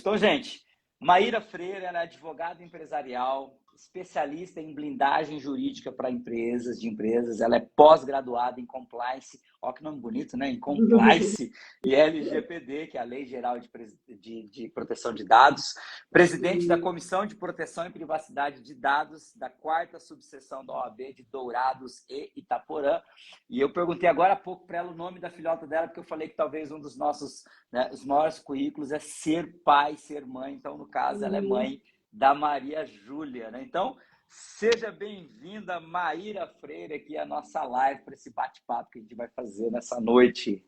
Então, gente, Maíra Freire, ela é advogada empresarial, especialista em blindagem jurídica para empresas. Ela é pós-graduada em compliance, ó que nome bonito, né? Em compliance e LGPD, que é a Lei Geral de Proteção de Dados, presidente da Comissão de Proteção e Privacidade de Dados da 4ª subseção da OAB de Dourados e Itaporã. E eu perguntei agora há pouco para ela o nome da filhota dela, porque eu falei que talvez um dos nossos, né, os maiores currículos é ser pai, ser mãe. Então, no caso, ela é mãe da Maria Júlia, né? Então, seja bem-vinda, Maíra Freire, aqui à nossa live, para esse bate-papo que a gente vai fazer nessa noite.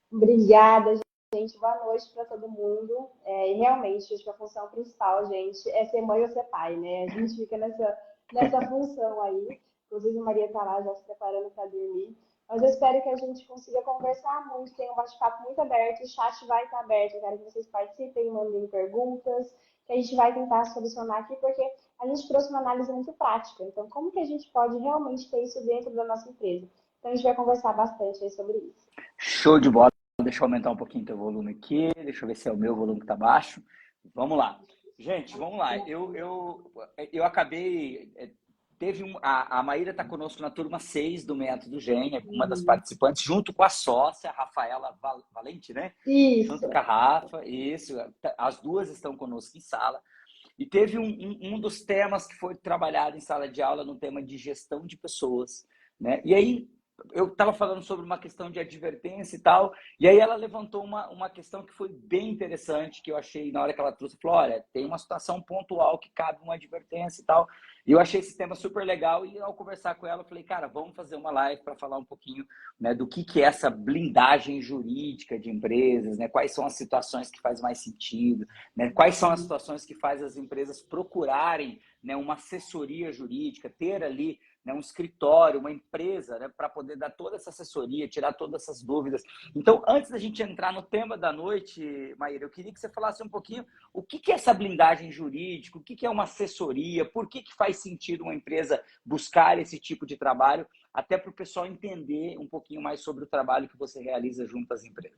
Obrigada, gente. Boa noite para todo mundo. E realmente, acho que a função principal, gente, é ser mãe ou ser pai, né? A gente fica nessa função aí. Inclusive, a Maria está lá já se preparando para dormir. Mas eu espero que a gente consiga conversar muito, tenha um bate-papo muito aberto, o chat vai estar aberto, eu quero que vocês participem, mandem perguntas, que a gente vai tentar solucionar aqui, porque a gente trouxe uma análise muito prática. Então, como que a gente pode realmente ter isso dentro da nossa empresa? Então, a gente vai conversar bastante aí sobre isso. Show de bola. Deixa eu aumentar um pouquinho o volume aqui. Deixa eu ver se é o meu volume que está baixo. Vamos lá. Gente, vamos lá. Eu acabei... A Maíra está conosco na turma 6 do Método GEM, é uma das participantes, junto com a sócia, a Rafaela Valente, né? Isso. Junto com a Rafa, isso. As duas estão conosco em sala. E teve um dos temas que foi trabalhado em sala de aula no tema de gestão de pessoas, né? E aí eu estava falando sobre uma questão de advertência e tal, e aí ela levantou uma questão que foi bem interessante, que eu achei na hora que ela trouxe, falou, olha, tem uma situação pontual que cabe uma advertência e tal, e eu achei esse tema super legal, e ao conversar com ela, eu falei, cara, vamos fazer uma live para falar um pouquinho, né, do que é essa blindagem jurídica de empresas, né, quais são as situações que faz mais sentido, né, quais são as situações que faz as empresas procurarem, né, uma assessoria jurídica, ter ali, né, um escritório, uma empresa, né, para poder dar toda essa assessoria, tirar todas essas dúvidas. Então, antes da gente entrar no tema da noite, Maíra, eu queria que você falasse um pouquinho o que é essa blindagem jurídica, o que é uma assessoria, por que faz sentido uma empresa buscar esse tipo de trabalho, até para o pessoal entender um pouquinho mais sobre o trabalho que você realiza junto às empresas.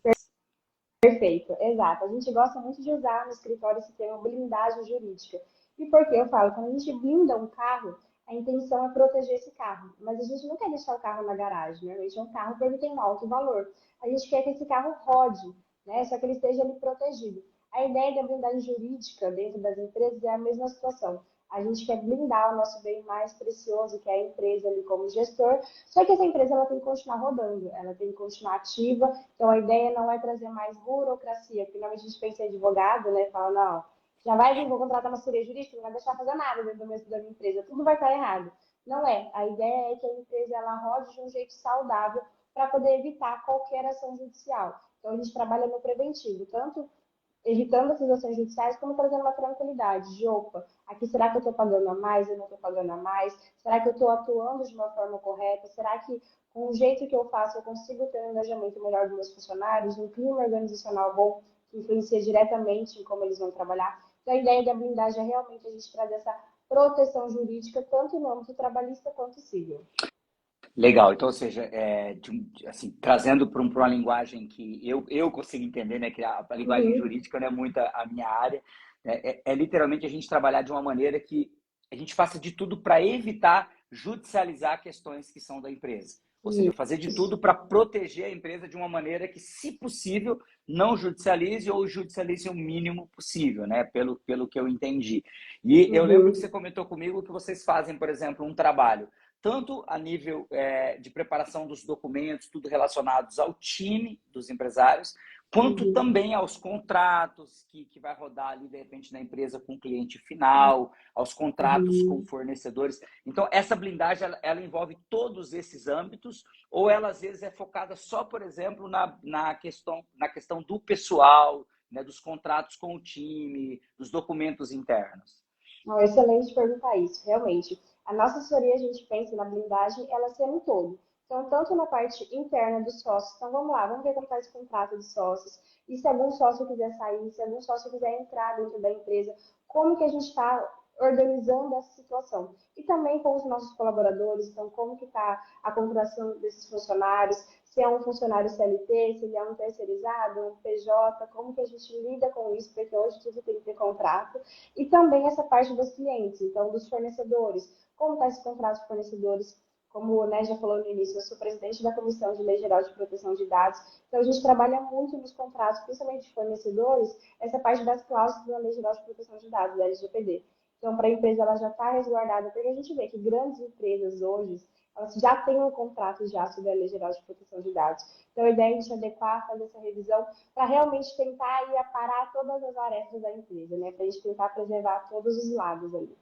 Perfeito, exato. A gente gosta muito de usar no escritório esse termo blindagem jurídica. E por que eu falo? Quando a gente blinda um carro, a intenção é proteger esse carro. Mas a gente não quer deixar o carro na garagem, né? Normalmente é um carro porque ele tem um alto valor. A gente quer que esse carro rode, né? Só que ele esteja ali protegido. A ideia da blindagem jurídica dentro das empresas é a mesma situação. A gente quer blindar o nosso bem mais precioso, que é a empresa ali como gestor, só que essa empresa ela tem que continuar rodando, ela tem que continuar ativa. Então a ideia não é trazer mais burocracia, porque normalmente a gente pensa em advogado, né? Fala, não, já vai vir, vou contratar uma assessoria jurídica, não vai deixar fazer nada dentro da minha empresa, tudo vai estar errado. Não é. A ideia é que a empresa ela rode de um jeito saudável para poder evitar qualquer ação judicial. Então a gente trabalha no preventivo, tanto evitando essas ações judiciais, como trazendo uma tranquilidade de, opa, aqui será que eu estou pagando a mais, eu não estou pagando a mais? Será que eu estou atuando de uma forma correta? Será que com o jeito que eu faço eu consigo ter um engajamento melhor dos meus funcionários, um clima organizacional bom que influencia diretamente em como eles vão trabalhar? Então a ideia da blindagem é realmente a gente trazer essa proteção jurídica, tanto no âmbito trabalhista quanto civil. Legal, então, ou seja, assim, trazendo para uma linguagem que eu consigo entender, né, que a linguagem jurídica não é muito a minha área, né, literalmente a gente trabalhar de uma maneira que a gente faça de tudo para evitar judicializar questões que são da empresa. Ou seja, fazer de tudo para proteger a empresa de uma maneira que, se possível, não judicialize ou judicialize o mínimo possível, né, pelo que eu entendi. E eu lembro que você comentou comigo que vocês fazem, por exemplo, um trabalho tanto a nível de preparação dos documentos, tudo relacionados ao time dos empresários, quanto também aos contratos que vai rodar ali, de repente, na empresa com o cliente final, aos contratos com fornecedores. Então, essa blindagem, ela envolve todos esses âmbitos, ou ela, às vezes, é focada só, por exemplo, na questão do pessoal, né, dos contratos com o time, dos documentos internos? Não, excelente perguntar isso, realmente. A nossa assessoria, a gente pensa na blindagem, ela ser um todo. Então, tanto na parte interna dos sócios, então vamos lá, vamos ver como está esse contrato de sócios, e se algum sócio quiser sair, se algum sócio quiser entrar dentro da empresa, como que a gente está organizando essa situação. E também com os nossos colaboradores, então como que está a contratação desses funcionários, se é um funcionário CLT, se ele é um terceirizado, um PJ, como que a gente lida com isso, porque hoje tudo tem que ter contrato. E também essa parte dos clientes, então dos fornecedores, como está esse contrato de fornecedores, como né, já falou no início, eu sou presidente da Comissão de Lei Geral de Proteção de Dados, então a gente trabalha muito nos contratos, principalmente de fornecedores, essa parte das cláusulas da Lei Geral de Proteção de Dados, da LGPD. Então, para a empresa, ela já está resguardada, porque a gente vê que grandes empresas hoje, elas já têm um contrato já sobre a Lei Geral de Proteção de Dados. Então, a ideia é a gente adequar, fazer essa revisão, para realmente tentar ir aparar todas as arestas da empresa, né? Para a gente tentar preservar todos os lados ali.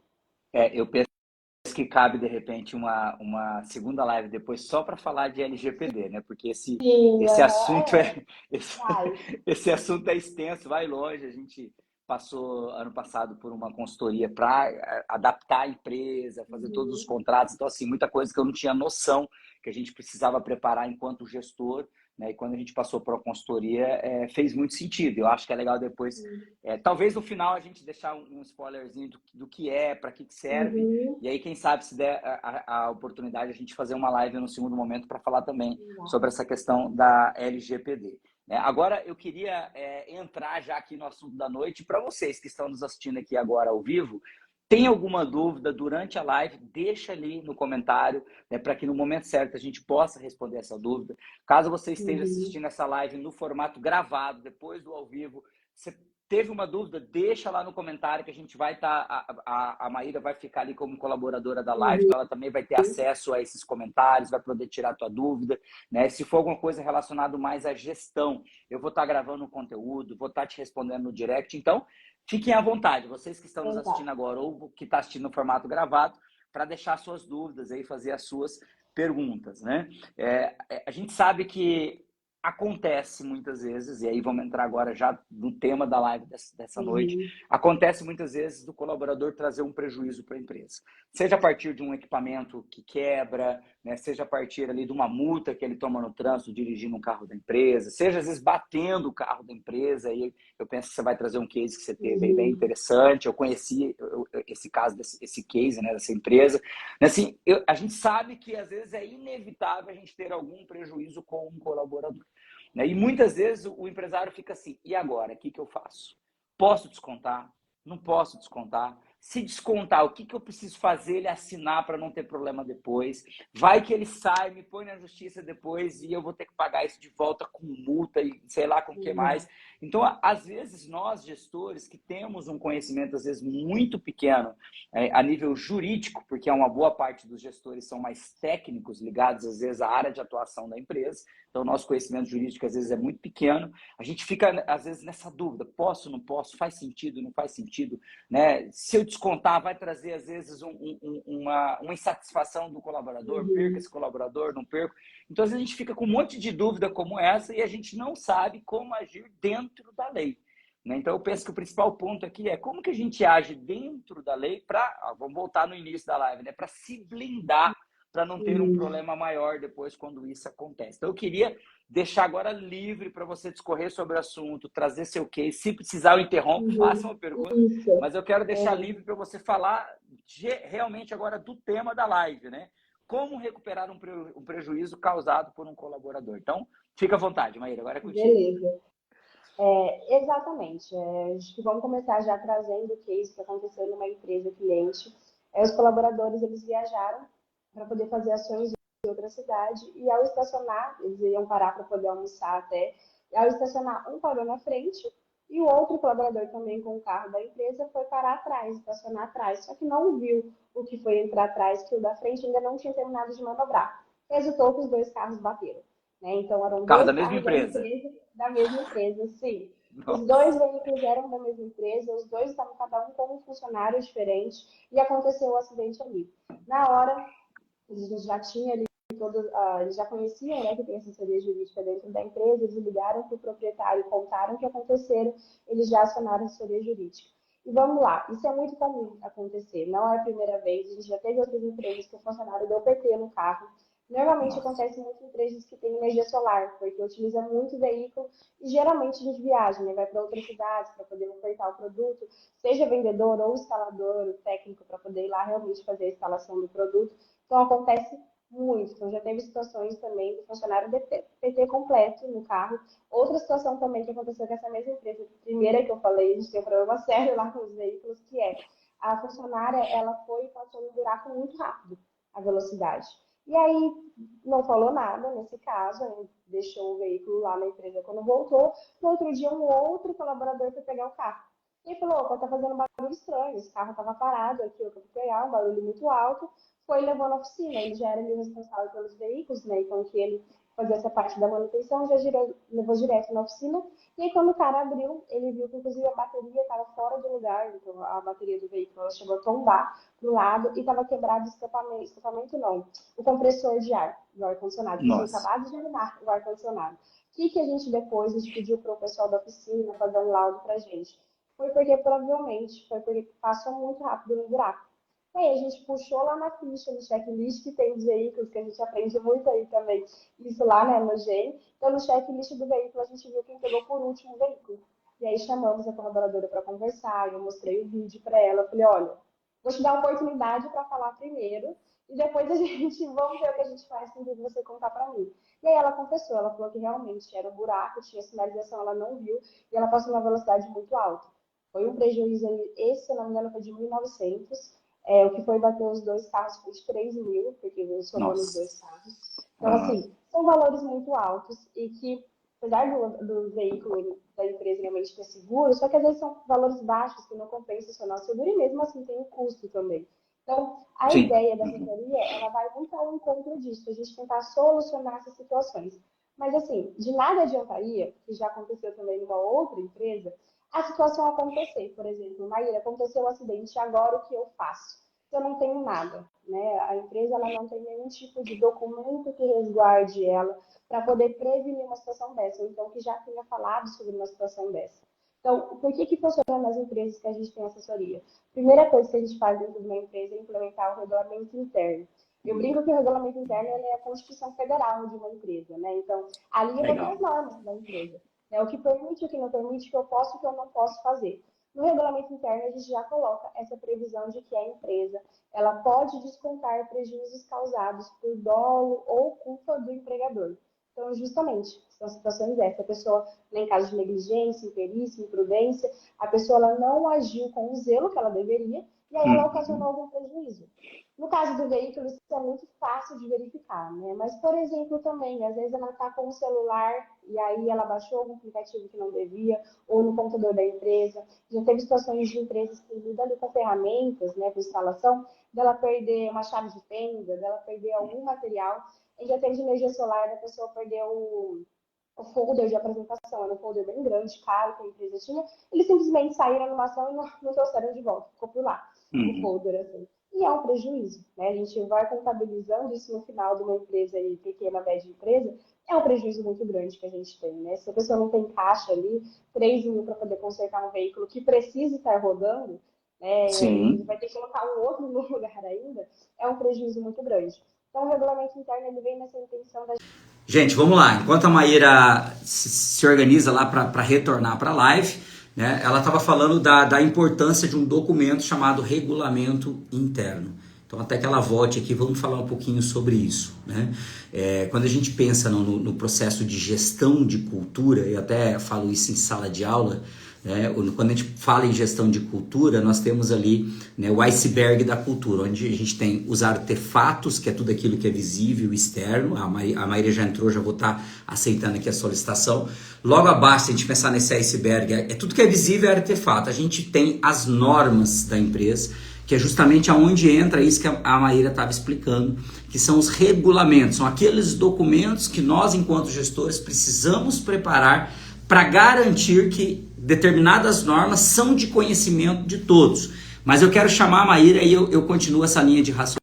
Eu penso que cabe, de repente, uma segunda live depois só para falar de LGPD, né? Porque Sim, esse assunto esse, vai. esse assunto é extenso, vai longe. A gente passou ano passado por uma consultoria para adaptar a empresa, fazer todos os Uhum. contratos. Então, assim, muita coisa que eu não tinha noção que a gente precisava preparar enquanto gestor, né? E quando a gente passou por uma consultoria, fez muito sentido. Eu acho que é legal depois, talvez no final a gente deixar um spoilerzinho do que é, para que serve. Uhum. E aí, quem sabe, se der a oportunidade, a gente fazer uma live no segundo momento para falar também sobre essa questão da LGPD. Agora, eu queria entrar já aqui no assunto da noite. Para vocês que estão nos assistindo aqui agora ao vivo, tem alguma dúvida durante a live, deixa ali no comentário, né, para que no momento certo a gente possa responder essa dúvida. Caso você esteja assistindo essa live no formato gravado, depois do ao vivo, você teve uma dúvida, deixa lá no comentário que a gente vai estar, a Maíra vai ficar ali como colaboradora da live, então ela também vai ter acesso a esses comentários, vai poder tirar a tua dúvida, né? Se for alguma coisa relacionada mais à gestão, eu vou estar gravando o conteúdo, vou estar te respondendo no direct, então fiquem à vontade, vocês que estão nos assistindo agora ou que estão assistindo no formato gravado, para deixar suas dúvidas aí, fazer as suas perguntas, né? A gente sabe que acontece muitas vezes, e aí vamos entrar agora já no tema da live dessa noite, acontece muitas vezes do colaborador trazer um prejuízo para a empresa. Seja a partir de um equipamento que quebra, né, seja a partir ali de uma multa que ele toma no trânsito dirigindo um carro da empresa, seja às vezes batendo o carro da empresa, e eu penso que você vai trazer um case que você teve aí bem interessante, eu conheci esse caso, esse case, né, dessa empresa. Assim, a gente sabe que às vezes é inevitável a gente ter algum prejuízo com um colaborador. E muitas vezes o empresário fica assim, e agora? O que eu faço? Posso descontar? Não posso descontar? Se descontar, o que eu preciso fazer ele assinar para não ter problema depois? Vai que ele sai, me põe na justiça depois e eu vou ter que pagar isso de volta com multa e sei lá com o que mais. Então, às vezes, nós, gestores, que temos um conhecimento, às vezes, muito pequeno a nível jurídico, porque uma boa parte dos gestores são mais técnicos, ligados, às vezes, à área de atuação da empresa. Então, o nosso conhecimento jurídico, às vezes, é muito pequeno. A gente fica, às vezes, nessa dúvida. Posso, não posso? Faz sentido, não faz sentido? Né? Se eu descontar, vai trazer, às vezes, uma insatisfação do colaborador. Perco esse colaborador, não perco. Então, às vezes, a gente fica com um monte de dúvida como essa e a gente não sabe como agir dentro da lei. Então, eu penso que o principal ponto aqui é como que a gente age dentro da lei para, vamos voltar no início da live, né, para se blindar, para não ter um problema maior depois quando isso acontece. Então, eu queria deixar agora livre para você discorrer sobre o assunto, trazer seu case. Se precisar, eu interrompo, faça uma pergunta, mas eu quero deixar livre para você falar realmente agora do tema da live, né? Como recuperar um prejuízo causado por um colaborador. Então, fica à vontade, Maíra, agora é contigo. Beleza. Exatamente. Acho que vamos começar já trazendo o case que aconteceu numa empresa cliente. Os colaboradores eles viajaram para poder fazer ações em outra cidade e ao estacionar, eles iam parar para poder almoçar até, e ao estacionar, um parou na frente e o outro colaborador também com o carro da empresa foi parar atrás, estacionar atrás, só que não viu o que foi entrar atrás, que o da frente ainda não tinha terminado de manobrar. Resultou que os dois carros bateram. Né? Então, eram Carro da dois mesma carros empresa. da mesma empresa, sim. Os Nossa. dois veículos eram da mesma empresa, os dois estavam cada um com um funcionário diferente e aconteceu o acidente ali. Na hora, eles já tinham ali eles já conheciam, né, que tem assessoria jurídica dentro da empresa, eles ligaram para o proprietário, contaram o que aconteceram, eles já acionaram a assessoria jurídica. E vamos lá, isso é muito comum acontecer, não é a primeira vez, a gente já teve outras empresas que o funcionário deu PT no carro, Normalmente Nossa. acontece muito em empresas que têm energia solar, porque utiliza muito veículo e geralmente a gente viaja, né? Vai para outras cidades para poder ofertar o produto, seja vendedor ou instalador, o técnico para poder ir lá realmente fazer a instalação do produto. Então acontece muito. Então já teve situações também do funcionário de PT completo no carro. Outra situação também que aconteceu com essa mesma empresa, primeira que eu falei, a gente tem um problema sério lá com os veículos, que é a funcionária, ela foi e passou no buraco muito rápido, a velocidade. E aí não falou nada nesse caso, deixou o veículo lá na empresa quando voltou. No outro dia, um outro colaborador foi pegar o carro. E falou: opa, tá fazendo um barulho estranho, esse carro estava parado aqui, eu fui pegar, um barulho muito alto. Foi levando à oficina, ele já era meio responsável pelos veículos, né? Então, que ele fazia essa parte da manutenção, já levou direto na oficina. E aí, quando o cara abriu, ele viu que, inclusive, a bateria estava fora do lugar, então a bateria do veículo ela chegou a tombar pro lado e estava quebrado o escapamento não, o compressor de ar do ar-condicionado, que tinha Nossa. acabado de arrumar o ar-condicionado. O que a gente depois, a gente pediu para o pessoal da oficina fazer um laudo para a gente? Foi porque provavelmente, foi porque passou muito rápido no buraco. E aí a gente puxou lá na ficha, no checklist que tem dos veículos, que a gente aprende muito aí também, isso lá, né, no GEM. Então, no checklist do veículo, a gente viu quem pegou por último o veículo. E aí chamamos a colaboradora para conversar, eu mostrei o vídeo para ela, eu falei, olha, vou te dar a oportunidade para falar primeiro, e depois a gente vamos ver o que a gente faz com o que você contar para mim. E aí ela confessou, ela falou que realmente era um buraco, tinha sinalização, ela não viu, e ela passou uma velocidade muito alta. Foi um prejuízo, esse, se eu não me engano, foi de 1.900. O que foi bater os dois carros foi de 3 mil, porque veio somando os Nossa. dois carros. Então, Aham. assim, são valores muito altos e que, apesar do veículo da empresa realmente ter seguro, só que às vezes são valores baixos que não compensam acionar o seguro e mesmo assim tem um custo também. Então, a Sim. ideia da Uhum. assessoria, ela vai muito ao encontro disso, a gente tentar solucionar essas situações. Mas, assim, de nada adiantaria, que já aconteceu também numa outra empresa, a situação acontecer. Por exemplo, Maíra, aconteceu um acidente, agora o que eu faço? Eu não tenho nada, né? A empresa ela não tem nenhum tipo de documento que resguarde ela para poder prevenir uma situação dessa, ou então que já tenha falado sobre uma situação dessa. Então, por que funciona nas empresas que a gente tem assessoria? Primeira coisa que a gente faz dentro de uma empresa é implementar o regulamento interno. Eu brinco que o regulamento interno é a Constituição Federal de uma empresa, né? Então, ali eu vou ter Legal. as normas da empresa, né? O que permite, o que não permite, o que eu posso e o que eu não posso fazer. No regulamento interno, a gente já coloca essa previsão de que a empresa ela pode descontar prejuízos causados por dolo ou culpa do empregador. Então, justamente, são situações dessas. A pessoa, em caso de negligência, imperícia, imprudência, a pessoa ela não agiu com o zelo que ela deveria e aí ela ocasionou Uhum. algum prejuízo. No caso do veículo, isso é muito fácil de verificar, né? Mas, por exemplo, também, às vezes ela está com o celular e aí ela baixou algum aplicativo que não devia, ou no computador da empresa. Já teve situações de empresas que lidam ali com ferramentas, né, com instalação, dela perder uma chave de fenda, dela perder algum material. E já teve de energia solar, da pessoa perder o folder de apresentação, era um folder bem grande, caro, que a empresa tinha. Eles simplesmente saíram numa ação e não trouxeram de volta, ficou por lá, o Uhum. folder, assim. E é um prejuízo, né? A gente vai contabilizando isso no final de uma empresa aí, pequena, média empresa, é um prejuízo muito grande que a gente tem, né? Se a pessoa não tem caixa ali, 3 mil para poder consertar um veículo que precisa estar rodando, né? E Sim. vai ter que colocar um outro no lugar ainda, é um prejuízo muito grande. Então, o regulamento interno ele vem nessa intenção da. Gente, vamos lá. Enquanto a Maíra se organiza lá para retornar para a live, né, ela estava falando da importância de um documento chamado regulamento interno. Então, até que ela volte aqui, vamos falar um pouquinho sobre isso. Né? Quando a gente pensa no processo de gestão de cultura, eu até falo isso em sala de aula, né? Quando a gente fala em gestão de cultura, nós temos ali, né, o iceberg da cultura, onde a gente tem os artefatos, que é tudo aquilo que é visível, externo. A Maíra já entrou, já vou estar aceitando aqui a solicitação. Logo abaixo, se a gente pensar nesse iceberg, é tudo que é visível, é artefato. A gente tem as normas da empresa, que é justamente aonde entra isso que a Maíra estava explicando, que são os regulamentos, são aqueles documentos que nós, enquanto gestores, precisamos preparar para garantir que determinadas normas são de conhecimento de todos. Mas eu quero chamar a Maíra e eu continuo essa linha de raciocínio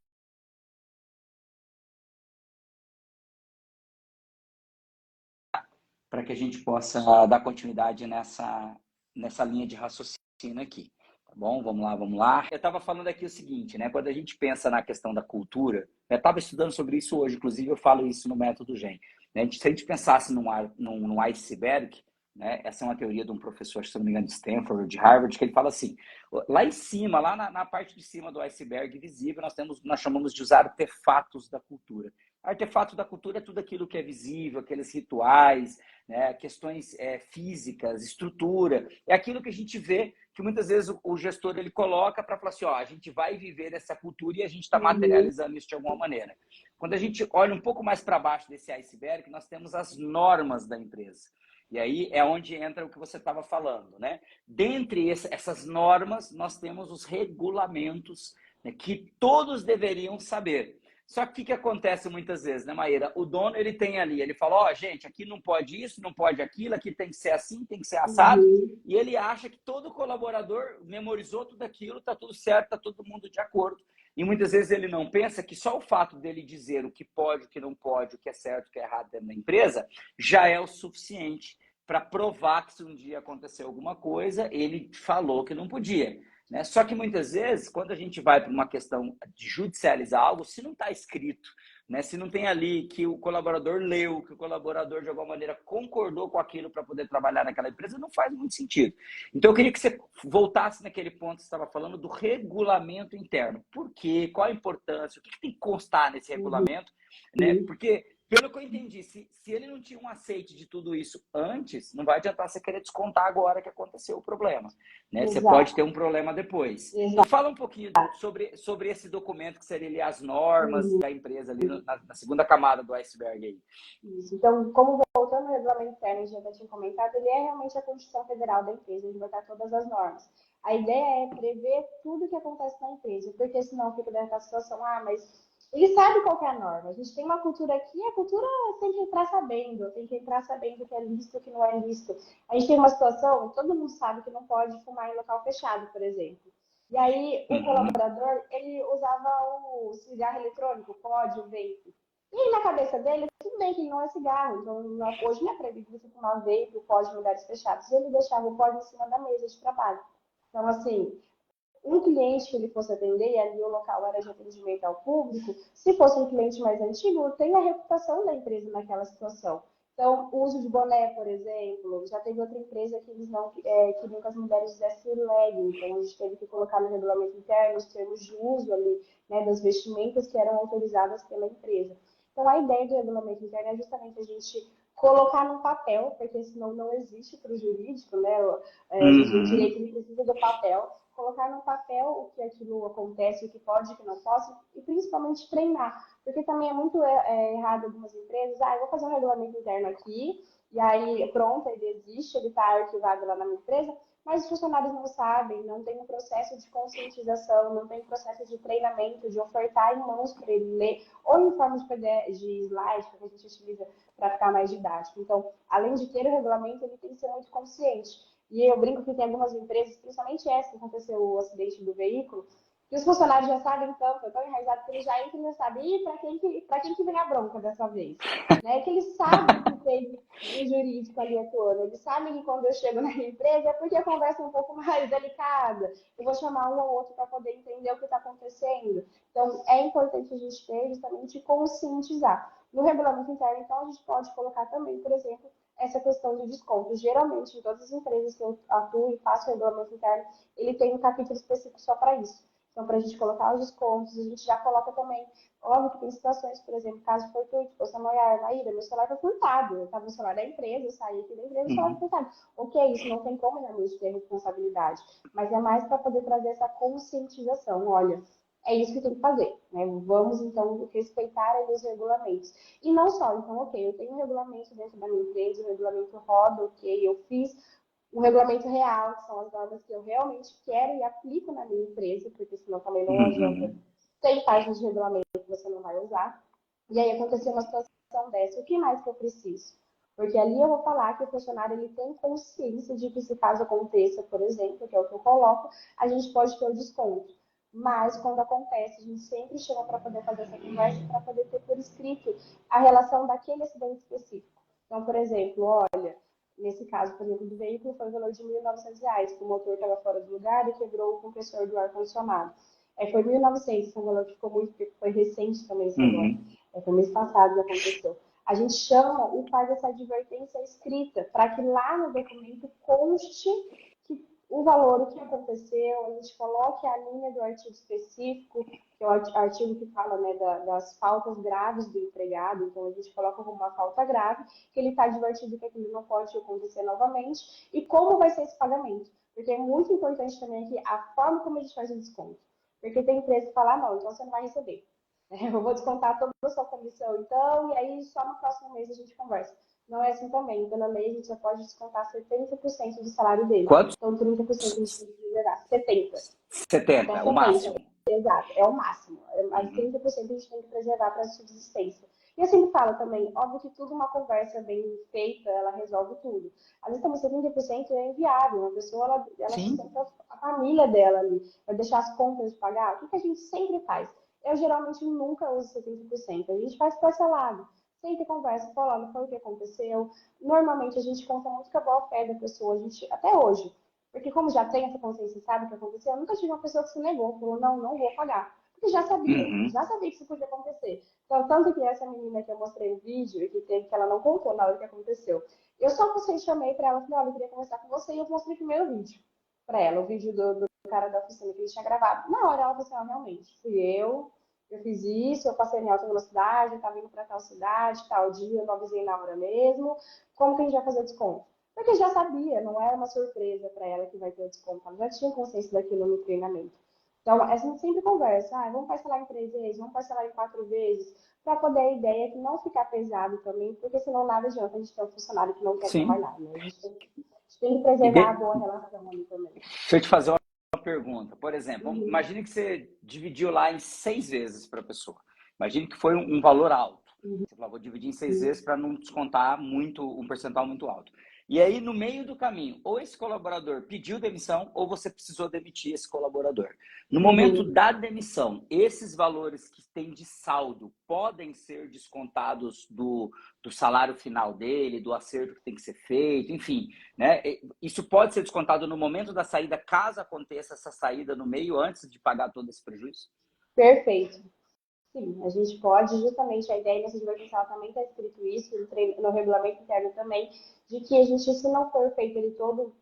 para que a gente possa dar continuidade nessa linha de raciocínio aqui. Bom, vamos lá, vamos lá. Eu estava falando aqui o seguinte, né? Quando a gente pensa na questão da cultura, eu estava estudando sobre isso hoje, inclusive eu falo isso no método GEM. Né? Se a gente pensasse num iceberg, né? Essa é uma teoria de um professor, se não me engano, de Stanford, ou de Harvard, que ele fala assim: lá em cima, lá na parte de cima do iceberg visível, nós chamamos de os artefatos da cultura. Artefato da cultura é tudo aquilo que é visível, aqueles rituais, né? Questões físicas, estrutura, é aquilo que a gente vê que muitas vezes o gestor ele coloca para falar assim, ó, a gente vai viver essa cultura e a gente está Uhum. materializando isso de alguma maneira. Quando a gente olha um pouco mais para baixo desse iceberg, nós temos as normas da empresa. E aí é onde entra o que você estava falando, né? Dentre essas normas, nós temos os regulamentos, né, que todos deveriam saber. Só que o que acontece muitas vezes, né, Maíra? O dono, ele tem ali, ele fala, ó, gente, aqui não pode isso, não pode aquilo, aqui tem que ser assim, tem que ser assado. Uhum. E ele acha que todo colaborador memorizou tudo aquilo, tá tudo certo, tá todo mundo de acordo. E muitas vezes ele não pensa que só o fato dele dizer o que pode, o que não pode, o que é certo, o que é errado dentro da empresa, já é o suficiente para provar que se um dia acontecer alguma coisa, ele falou que não podia. Né? Só que muitas vezes, quando a gente vai para uma questão de judicializar algo, se não está escrito, né? Se não tem ali que o colaborador leu, que o colaborador de alguma maneira concordou com aquilo para poder trabalhar naquela empresa, não faz muito sentido. Então eu queria que você voltasse naquele ponto que você estava falando do regulamento interno. Por quê? Qual a importância? O que tem que constar nesse regulamento? Né? Uhum. Porque pelo que eu entendi, se ele não tinha um aceite de tudo isso antes, não vai adiantar você querer descontar agora que aconteceu o problema. Né? Você pode Exato, ter um problema depois. Então, exato. fala um pouquinho sobre esse documento que seria ali as normas Uhum. da empresa, ali na segunda camada do iceberg aí. Isso. Então, como voltando ao regulamento interno, a gente já tinha comentado, ele é realmente a Constituição Federal da empresa, onde vai estar todas as normas. A ideia é prever tudo o que acontece na empresa, porque senão fica dentro da situação, mas ele sabe qual que é a norma. A gente tem uma cultura aqui, a cultura tem que entrar sabendo o que é lícito e o que não é lícito. A gente tem uma situação, todo mundo sabe que não pode fumar em local fechado, por exemplo. E aí, o Uhum. colaborador, ele usava o cigarro eletrônico, pode, o vape. E aí, na cabeça dele, tudo bem que ele não é cigarro, então hoje não é proibido você fumar vape, pode em lugares fechados. E ele deixava o pó em cima da mesa de trabalho. Então, assim, um cliente que ele fosse atender, e ali o local era de atendimento ao público, se fosse um cliente mais antigo, tem a reputação da empresa naquela situação. Então, o uso de boné, por exemplo, já teve outra empresa que eles não queriam que as mulheres fizessem legging, então a gente teve que colocar no regulamento interno os termos de uso ali, né, das vestimentas que eram autorizadas pela empresa. Então, a ideia de regulamento interno é justamente a gente colocar no papel, porque senão não existe para o jurídico, né? O Uhum. direito ele precisa do papel, colocar no papel o que aquilo acontece, o que pode, o que não pode, e principalmente treinar. Porque também é muito errado algumas empresas, eu vou fazer um regulamento interno aqui, e aí pronto, ele existe, ele está arquivado lá na minha empresa, mas os funcionários não sabem, não tem um processo de conscientização, não tem um processo de treinamento, de ofertar em mãos para ele ler, ou em forma de PDF, de slide, que a gente utiliza para ficar mais didático. Então, além de ter o regulamento, ele tem que ser muito consciente. E eu brinco que tem algumas empresas, principalmente essa que aconteceu o acidente do veículo, que os funcionários já sabem tanto, é tão enraizado que eles já entram e já sabem, para quem que vem a bronca dessa vez? Né? Que eles sabem que tem um jurídico ali atuando, eles sabem que quando eu chego na empresa é porque a conversa é um pouco mais delicada, eu vou chamar um ou outro para poder entender o que está acontecendo. Então, é importante a gente ter justamente conscientizar. No regulamento interno, então, a gente pode colocar também, por exemplo, essa questão de desconto. Geralmente, em todas as empresas que eu atuo e faço regulamento interno, ele tem um capítulo específico só para isso. Então, para a gente colocar os descontos, a gente já coloca também. Óbvio que tem situações, por exemplo, caso fortuito, você Maíra, meu celular foi furtado. Eu estava no celular da empresa, eu saí aqui da empresa, o celular Uhum. foi furtado. Ok, isso não tem como realmente ter responsabilidade, mas é mais para poder trazer essa conscientização. Olha, é isso que tem que fazer, né? Vamos, então, respeitar os regulamentos. E não só, então, ok, eu tenho um regulamento dentro da minha empresa, o regulamento roda, ok, eu fiz o regulamento real, que são as normas que eu realmente quero e aplico na minha empresa, porque senão também não adianta. Uhum. Tem páginas de regulamento que você não vai usar. E aí aconteceu uma situação dessa, o que mais que eu preciso? Porque ali eu vou falar que o funcionário ele tem consciência de que se caso aconteça, por exemplo, que é o que eu coloco, a gente pode ter o desconto. Mas quando acontece, a gente sempre chama para poder fazer essa conversa, para poder ter por escrito a relação daquele acidente específico. Então, por exemplo, olha, Nesse caso, por exemplo, do veículo, foi o valor de R$ 1.900, que o motor estava fora do lugar e quebrou o compressor do ar-condicionado. Foi 1.900, que é um valor que ficou muito, porque foi recente também isso agora. Uhum. Foi mês passado que aconteceu. A gente chama e faz essa advertência escrita, para que lá no documento conste que o valor, o que aconteceu, a gente coloque a linha do artigo específico, que é o artigo que fala, né, das faltas graves do empregado, então a gente coloca como uma falta grave, que ele está advertido que aquilo não pode acontecer novamente, e como vai ser esse pagamento. Porque é muito importante também aqui a forma como a gente faz o desconto. Porque tem empresa que fala, não, então você não vai receber. Eu vou descontar toda a sua comissão, então, e aí só no próximo mês a gente conversa. Não é assim também. Pela lei, a gente já pode descontar 70% do salário dele. Quantos? Então, 30% a gente tem que reservar. 70%. Então, 70, o 70%. máximo. Exato, é o máximo. As Uhum. 30% a gente tem que preservar para a subsistência. E eu sempre falo também, óbvio que tudo uma conversa bem feita, ela resolve tudo. Às vezes também 70% é inviável. Uma pessoa, ela Sim. sustenta a família dela ali, vai deixar as contas de pagar. O que a gente sempre faz? Eu geralmente nunca uso 70%. A gente faz parcelado. Senta e conversa, fala, não foi o que aconteceu. Normalmente a gente conta muito com a boa fé da pessoa, a gente, até hoje. Porque como já tem essa consciência, sabe o que aconteceu, eu nunca tive uma pessoa que se negou, falou, não, não vou pagar. Porque Uhum. já sabia que isso podia acontecer. Então, tanto que essa menina que eu mostrei o vídeo e que teve que ela não contou na hora que aconteceu. Eu só você chamei para ela, falei, olha, eu queria conversar com você e eu mostrei o primeiro vídeo para ela, o vídeo do cara da oficina que ele tinha gravado. Na hora ela falou assim, realmente, fui eu fiz isso, eu passei em alta velocidade, eu estava indo para tal cidade, tal dia, eu não avisei na hora mesmo. Como que a gente vai fazer o desconto? Porque já sabia, não era uma surpresa para ela que vai ter o desconto, ela já tinha consciência daquilo no treinamento. Então, a gente sempre conversa, vamos parcelar em 3 vezes, vamos parcelar em 4 vezes, para poder a ideia que não ficar pesado também, porque senão nada adianta a gente ter um funcionário que não quer Sim. trabalhar, né? A gente tem que E preservar a boa relação ali também. deixa eu te fazer uma pergunta. Por exemplo, Uhum, imagine que você dividiu lá em 6 vezes para a pessoa. Imagine que foi um valor alto. uhum, Você falou, vou dividir em 6 vezes para não descontar muito, um percentual muito alto. E aí, no meio do caminho, ou esse colaborador pediu demissão, ou você precisou demitir esse colaborador. No momento uhum. da demissão, esses valores que tem de saldo podem ser descontados do salário final dele, do acerto que tem que ser feito, enfim, né? Isso pode ser descontado no momento da saída, caso aconteça essa saída no meio, antes de pagar todo esse prejuízo? Perfeito. Sim, a gente pode, justamente a ideia nessa advertencial também está escrito isso, no regulamento interno também, de que a gente, se não for feito ele todo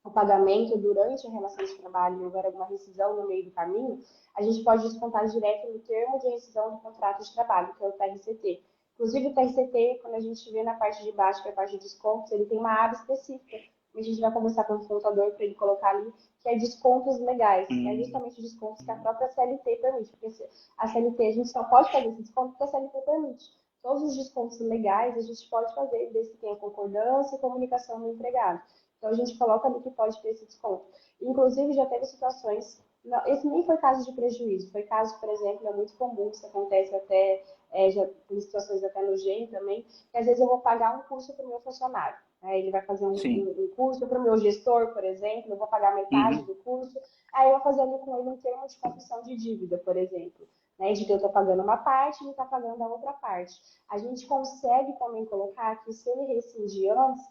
o pagamento durante a relação de trabalho e houver alguma rescisão no meio do caminho, a gente pode descontar direto no termo de rescisão do contrato de trabalho, que é o TRCT. Inclusive, o TRCT, quando a gente vê na parte de baixo, que é a parte de descontos, ele tem uma aba específica. A gente vai conversar com o contador para ele colocar ali, que é descontos legais, que é Hum, justamente descontos que a própria CLT permite. Porque a CLT, a gente só pode fazer esse desconto porque a CLT permite. Todos os descontos legais a gente pode fazer, desde que tenha concordância e comunicação do empregado. Então, a gente coloca ali que pode ter esse desconto. Inclusive, já teve situações. Não, esse nem foi caso de prejuízo, foi caso, por exemplo, é muito comum, isso acontece até, já tem situações até no GEM também, que às vezes eu vou pagar um curso para o meu funcionário. Né? Ele vai fazer sim. um curso para o meu gestor, por exemplo, eu vou pagar metade Uhum. do curso, aí eu vou fazer ali com ele um termo de confissão de dívida, por exemplo. Né, de que eu estou pagando uma parte e ele está pagando a outra parte. A gente consegue também colocar que se ele rescindir antes,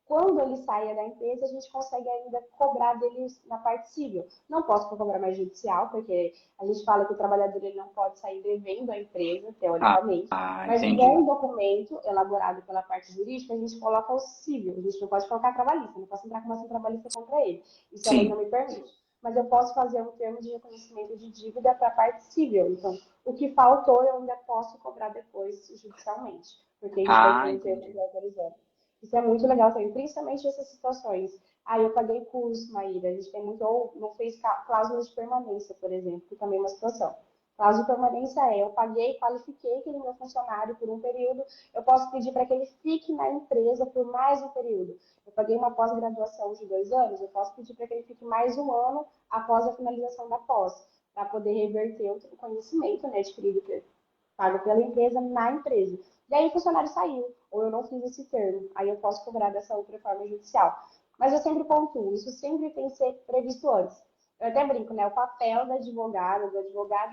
quando ele saia da empresa, a gente consegue ainda cobrar dele na parte civil. Não posso cobrar mais judicial, porque a gente fala que o trabalhador ele não pode sair devendo à empresa, teoricamente, mas com Entendi. um documento elaborado pela parte jurídica, a gente coloca o civil. A gente não pode colocar trabalhista, não posso entrar com uma ação trabalhista contra ele. Isso a lei não Sim. me permite. Mas eu posso fazer um termo de reconhecimento de dívida para a parte civil. Então, o que faltou eu ainda posso cobrar depois judicialmente, porque a gente vai ter um termo Entendi. de autorizando. Isso é muito legal também, principalmente essas situações. Eu paguei curso, Maíra, a gente tem muito, ou não fez cláusulas de permanência, por exemplo, que também é uma situação. Cláusula de permanência eu paguei, qualifiquei aquele meu funcionário por um período, eu posso pedir para que ele fique na empresa por mais um período. Eu paguei uma pós-graduação de 2 anos, eu posso pedir para que ele fique mais um ano após a finalização da pós, para poder reverter o conhecimento, né, adquirido, pago pela empresa na empresa. E aí o funcionário saiu, ou eu não fiz esse termo, aí eu posso cobrar dessa outra forma judicial. Mas eu sempre pontuo, isso sempre tem que ser previsto antes. Eu até brinco, né? O papel do advogado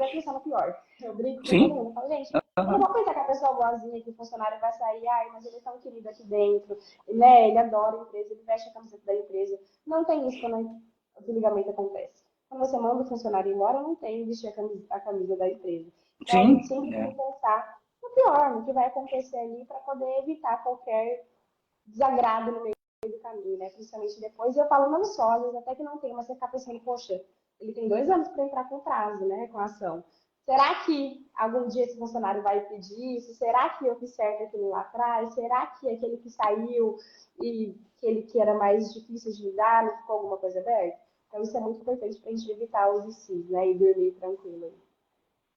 é pensar no pior. Eu brinco com todo Sim. mundo, eu falo, gente, Eu não vou pensar que a pessoa boazinha, que o funcionário vai sair, ai, mas ele é tão querido aqui dentro, né? Ele adora a empresa, ele veste a camiseta da empresa. Não tem isso quando o desligamento acontece. Quando você manda o funcionário embora, não tem vestir a camisa da empresa. Então a gente Sim, sempre tem é. que pensar no pior, no que vai acontecer ali, para poder evitar qualquer desagrado no meio do caminho, né? Principalmente depois. E eu falo não só, às vezes até que não tem, mas você ficar pensando, poxa, ele tem 2 anos para entrar com prazo, né? Com a ação. Será que algum dia esse funcionário vai pedir isso? Será que eu fiz certo aquilo lá atrás? Será que aquele que saiu e aquele que era mais difícil de lidar, não ficou alguma coisa aberta? Então isso é muito importante para a gente evitar os ICs, né? E dormir tranquilo.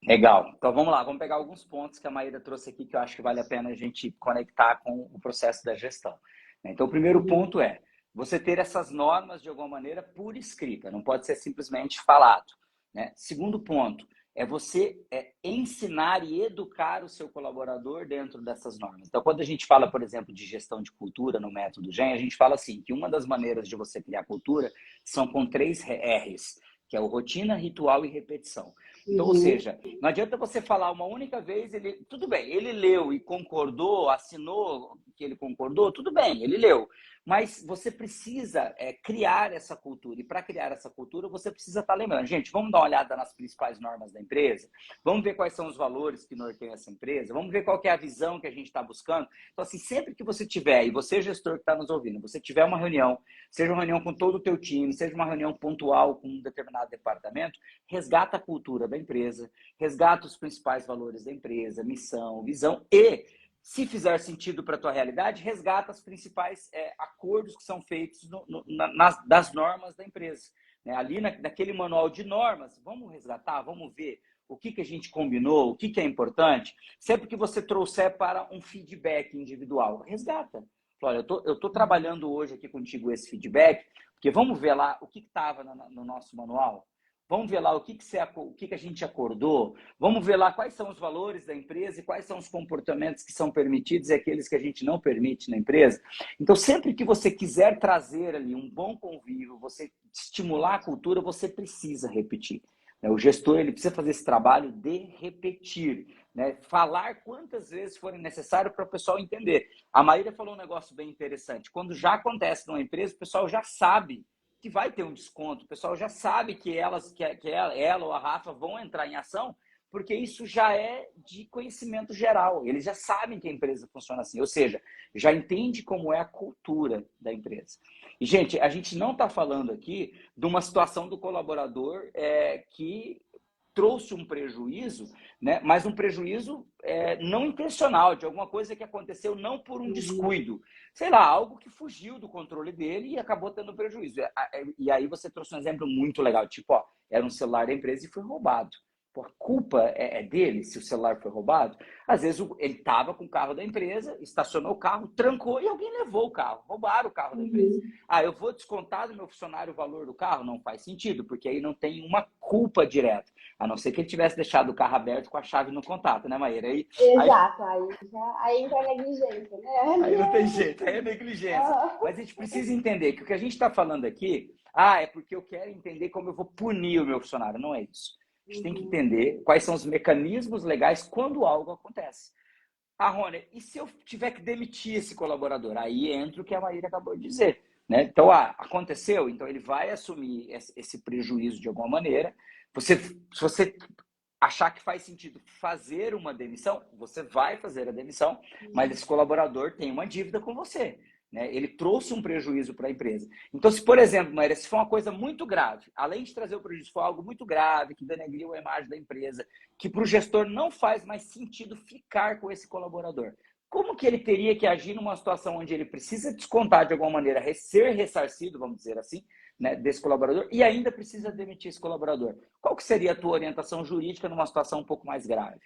Legal. Então vamos lá, vamos pegar alguns pontos que a Maíra trouxe aqui que eu acho que vale a pena a gente conectar com o processo da gestão. Então, o primeiro Uhum. ponto é você ter essas normas de alguma maneira por escrita, não pode ser simplesmente falado. Né? Segundo ponto é você ensinar e educar o seu colaborador dentro dessas normas. Então, quando a gente fala, por exemplo, de gestão de cultura no método GEM, a gente fala assim, que uma das maneiras de você criar cultura são com 3 R's, que é o rotina, ritual e repetição. Então, ou Uhum. seja, não adianta você falar uma única vez, ele, tudo bem, ele leu e concordou, assinou que ele concordou, tudo bem, ele leu. Mas você precisa criar essa cultura. E para criar essa cultura, você precisa estar lembrando. Gente, vamos dar uma olhada nas principais normas da empresa? Vamos ver quais são os valores que norteiam essa empresa? Vamos ver qual que é a visão que a gente está buscando? Então, assim, sempre que você tiver, e você, gestor que está nos ouvindo, você tiver uma reunião, seja uma reunião com todo o teu time, seja uma reunião pontual com um determinado departamento, resgata a cultura da empresa, resgata os principais valores da empresa, missão, visão e, se fizer sentido para a tua realidade, resgata os principais acordos que são feitos das normas da empresa. Né? Ali naquele manual de normas, vamos resgatar, vamos ver o que a gente combinou, o que é importante. Sempre que você trouxer para um feedback individual, resgata. Olha, eu estou trabalhando hoje aqui contigo esse feedback, porque vamos ver lá o que estava no nosso manual. Vamos ver lá o que a gente acordou. Vamos ver lá quais são os valores da empresa e quais são os comportamentos que são permitidos e aqueles que a gente não permite na empresa. Então, sempre que você quiser trazer ali um bom convívio, você estimular a cultura, você precisa repetir. O gestor ele precisa fazer esse trabalho de repetir, né? Falar quantas vezes forem necessário para o pessoal entender. A Maíra falou um negócio bem interessante. Quando já acontece numa empresa, o pessoal já sabe que vai ter um desconto. O pessoal já sabe que ela ou a Rafa vão entrar em ação, porque isso já é de conhecimento geral. Eles já sabem que a empresa funciona assim, ou seja, já entende como é a cultura da empresa. E, gente, a gente não está falando aqui de uma situação do colaborador que trouxe um prejuízo, né? Mas um prejuízo não intencional, de alguma coisa que aconteceu não por um Uhum. descuido. Sei lá, algo que fugiu do controle dele e acabou tendo prejuízo. E aí você trouxe um exemplo muito legal, tipo, ó, era um celular da empresa e foi roubado. Pô, a culpa é dele se o celular foi roubado? Às vezes ele estava com o carro da empresa, estacionou o carro, trancou e alguém levou o carro, roubaram o carro da empresa. Uhum. Ah, eu vou descontar do meu funcionário o valor do carro? Não faz sentido, porque aí não tem uma culpa direta. A não ser que ele tivesse deixado o carro aberto com a chave no contato, né, Maíra? Aí, Exato, aí entra a negligência, né? aí não tem jeito, aí é negligência. Ah, Mas a gente precisa entender que o que a gente está falando aqui, é porque eu quero entender como eu vou punir o meu funcionário. Não é isso. A gente tem que uhum. entender quais são os mecanismos legais quando algo acontece. Ah, Rony, e se eu tiver que demitir esse colaborador? Aí entra o que a Maíra acabou de dizer. Né? Então, aconteceu, então ele vai assumir esse prejuízo de alguma maneira. Se você achar que faz sentido fazer uma demissão, você vai fazer a demissão, mas esse colaborador tem uma dívida com você. Né? Ele trouxe um prejuízo para a empresa. Então, se, por exemplo, Maíra, se for uma coisa muito grave, além de trazer o prejuízo, for algo muito grave, que denegriu a imagem da empresa, que para o gestor não faz mais sentido ficar com esse colaborador, como que ele teria que agir numa situação onde ele precisa descontar de alguma maneira, ser ressarcido, vamos dizer assim, né, desse colaborador, e ainda precisa demitir esse colaborador? Qual que seria a tua orientação jurídica numa situação um pouco mais grave?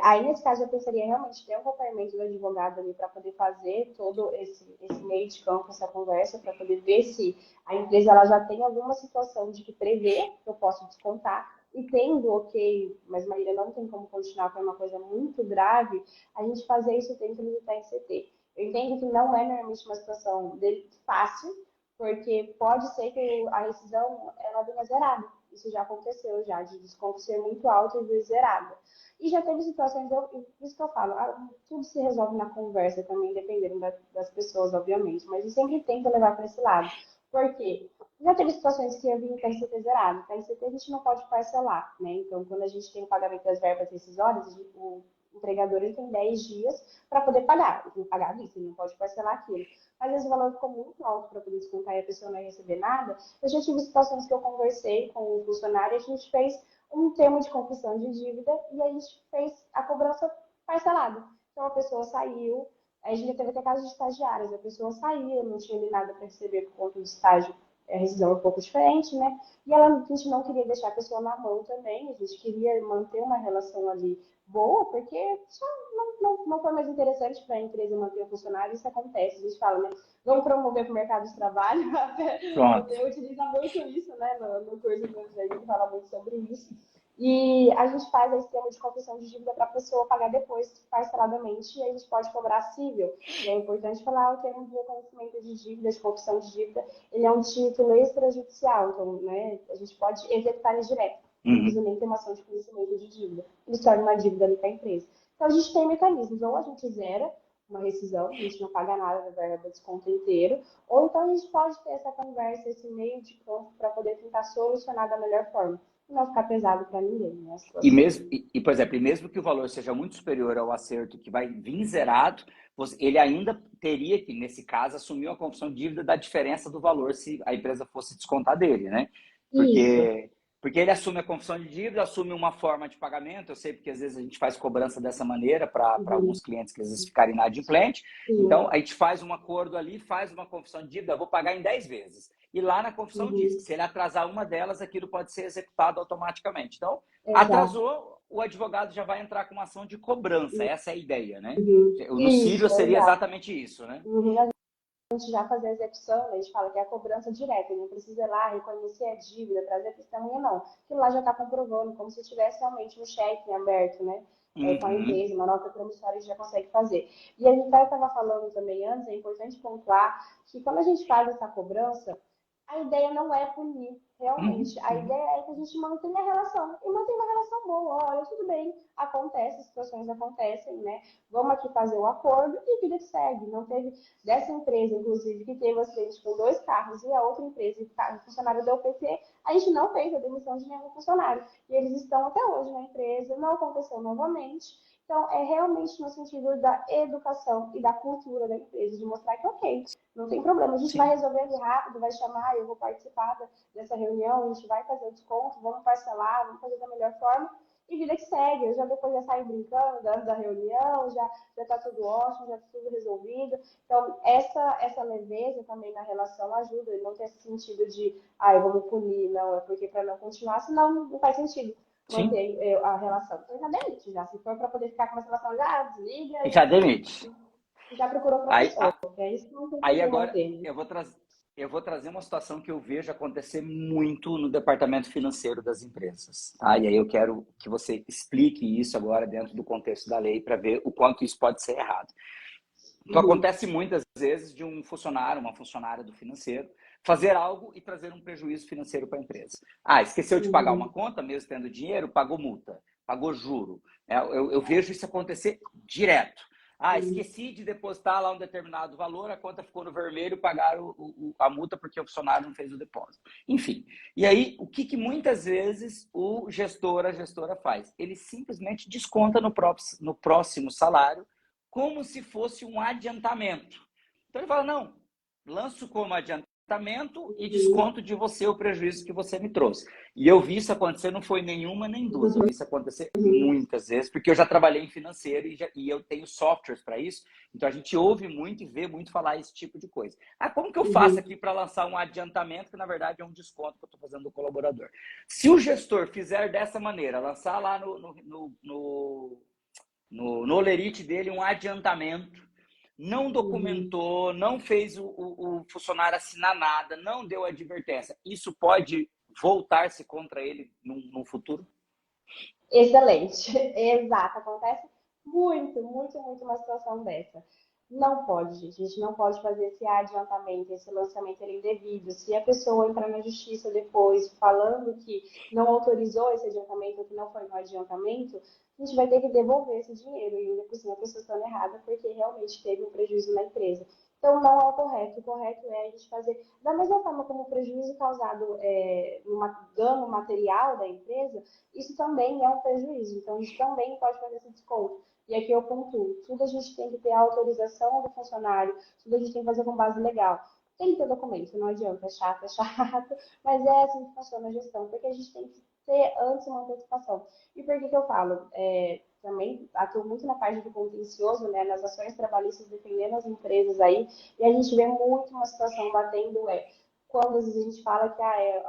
Aí, nesse caso, eu pensaria realmente ter um acompanhamento do advogado ali para poder fazer todo esse meio de campo, essa conversa, para poder ver se a empresa ela já tem alguma situação de que prevê que eu posso descontar. E tendo, ok, mas Maíra não tem como continuar, porque é uma coisa muito grave, a gente fazer isso dentro do TST. Eu entendo que não é normalmente uma situação dele fácil, porque pode ser que a rescisão ela venha zerada. Isso já aconteceu, já, de desconto ser muito alto e vir zerada. E já teve situações, por isso que eu falo, tudo se resolve na conversa também, dependendo das pessoas, obviamente, mas eu sempre tento levar para esse lado. Por quê? Já teve situações que eu vim com a RCT zerado. Com a RCT a gente não pode parcelar, né? Então, quando a gente tem o pagamento das verbas rescisórias, o empregador ele tem 10 dias para poder pagar. Ele tem que pagar à vista, ele não pode parcelar aquilo. Às vezes o valor ficou muito alto para poder descontar e a pessoa não ia receber nada. Eu já tive situações que eu conversei com o funcionário e a gente fez um termo de confissão de dívida e a gente fez a cobrança parcelada. Então a pessoa saiu, a gente já teve até casos de estagiários, a pessoa saiu, não tinha ali nada para receber por conta do estágio, a rescisão é um pouco diferente, né? E ela, a gente não queria deixar a pessoa na mão também, a gente queria manter uma relação ali boa, porque só não foi mais interessante para a empresa manter o funcionário, isso acontece, a gente fala, né? Vamos promover para o mercado de trabalho, Pronto. até utiliza muito isso, né? No curso do a gente fala muito sobre isso. E a gente faz esse esquema de confissão de dívida para a pessoa pagar depois, parceladamente, e a gente pode cobrar cível. E é importante falar o termo de reconhecimento de dívida, de confissão de dívida, ele é um título extrajudicial, então, né, a gente pode executar ele direto. Não precisa nem ter uma ação de conhecimento de dívida. Ele se torna uma dívida ali para a empresa. Então, a gente tem mecanismos, ou a gente zera uma rescisão, a gente não paga nada da verba do desconto inteiro, ou então a gente pode ter essa conversa, esse meio de campo para poder tentar solucionar da melhor forma e não ficar pesado para ninguém, né? Por exemplo, e mesmo que o valor seja muito superior ao acerto que vai vir zerado, ele ainda teria que, nesse caso, assumir uma confissão de dívida da diferença do valor se a empresa fosse descontar dele, né? Isso. Porque ele assume a confissão de dívida, assume uma forma de pagamento. Eu sei porque às vezes a gente faz cobrança dessa maneira para alguns clientes que às vezes ficarem inadimplentes. Então, a gente faz um acordo ali, faz uma confissão de dívida, eu vou pagar em 10 vezes. E lá na confissão diz que se ele atrasar uma delas, aquilo pode ser executado automaticamente. Então, atrasou, o advogado já vai entrar com uma ação de cobrança. Essa é a ideia, né? No cível seria exatamente isso, né? A gente já fazer a execução, a gente fala que é a cobrança direta, não precisa ir lá reconhecer a dívida, trazer testemunha, não. Aquilo lá já está comprovando, como se tivesse realmente um cheque em aberto, né? Com a empresa, uma nota promissória a gente já consegue fazer. E a gente estava falando também antes, é importante pontuar que quando a gente faz essa cobrança, a ideia não é punir, realmente. A ideia é que a gente mantenha a relação. E mantenha uma relação boa. Olha, tudo bem, acontece, situações acontecem, né? Vamos aqui fazer o acordo e vida que segue. Não teve dessa empresa, inclusive, que teve acidente com 2 carros e a outra empresa, o funcionário da UPT, a gente não fez a demissão de nenhum funcionário. E eles estão até hoje na empresa, não aconteceu novamente. Então, é realmente no sentido da educação e da cultura da empresa, de mostrar que, ok, não tem problema, a gente vai resolver ali rápido, vai chamar, eu vou participar dessa reunião, a gente vai fazer o desconto, vamos parcelar, vamos fazer da melhor forma, e vida que segue. Eu já depois já saio brincando da reunião, já tá tudo ótimo, já tá tudo resolvido. Então, essa leveza também na relação ajuda, e não ter esse sentido de, vamos punir, não, é porque para não continuar, senão não faz sentido manter a relação. Então, já demite, já. Se for para poder ficar com essa relação, já desliga Já demite. Já procurou outra pessoa. É isso que não tem Aí agora manter, né? eu vou trazer uma situação que eu vejo acontecer muito no departamento financeiro das empresas. Tá? E aí eu quero que você explique isso agora dentro do contexto da lei para ver o quanto isso pode ser errado. Então, acontece muitas vezes de um funcionário, uma funcionária do financeiro, fazer algo e trazer um prejuízo financeiro para a empresa. Esqueceu de pagar uma conta, mesmo tendo dinheiro, pagou multa, pagou juro. Eu vejo isso acontecer direto. Esqueci de depositar lá um determinado valor, a conta ficou no vermelho, pagaram a multa porque o funcionário não fez o depósito. Enfim, e aí o que muitas vezes o gestor, a gestora faz? Ele simplesmente desconta no próximo salário como se fosse um adiantamento. Então ele fala, não, lanço como adiantamento e desconto de você o prejuízo que você me trouxe. E eu vi isso acontecer, não foi nenhuma nem duas, eu vi isso acontecer muitas vezes, porque eu já trabalhei em financeiro e eu tenho softwares para isso, então a gente ouve muito e vê muito falar esse tipo de coisa. Como que eu faço aqui para lançar um adiantamento, que na verdade é um desconto que eu estou fazendo do colaborador? Se o gestor fizer dessa maneira, lançar lá no olerite dele um adiantamento, não documentou, não fez o funcionário assinar nada, não deu advertência, isso pode voltar-se contra ele no futuro? Excelente, exato. Acontece muito uma situação dessa. Não pode, gente. A gente não pode fazer esse adiantamento, esse lançamento ele indevido. Se a pessoa entrar na justiça depois falando que não autorizou esse adiantamento ou que não foi no adiantamento, a gente vai ter que devolver esse dinheiro e ainda por cima a pessoa estando errada porque realmente teve um prejuízo na empresa. Então não é o correto. O correto é a gente fazer da mesma forma como o prejuízo causado no dano material da empresa, isso também é um prejuízo. Então a gente também pode fazer esse desconto. E aqui eu pontuo, tudo a gente tem que ter a autorização do funcionário, tudo a gente tem que fazer com base legal. Tem que ter documento, não adianta, é chato, mas é assim que funciona a gestão, porque a gente tem que ter antes uma antecipação. E por que que eu falo? Também atuo muito na parte do contencioso, né, nas ações trabalhistas defendendo as empresas aí, e a gente vê muito uma situação batendo, quando às vezes a gente fala que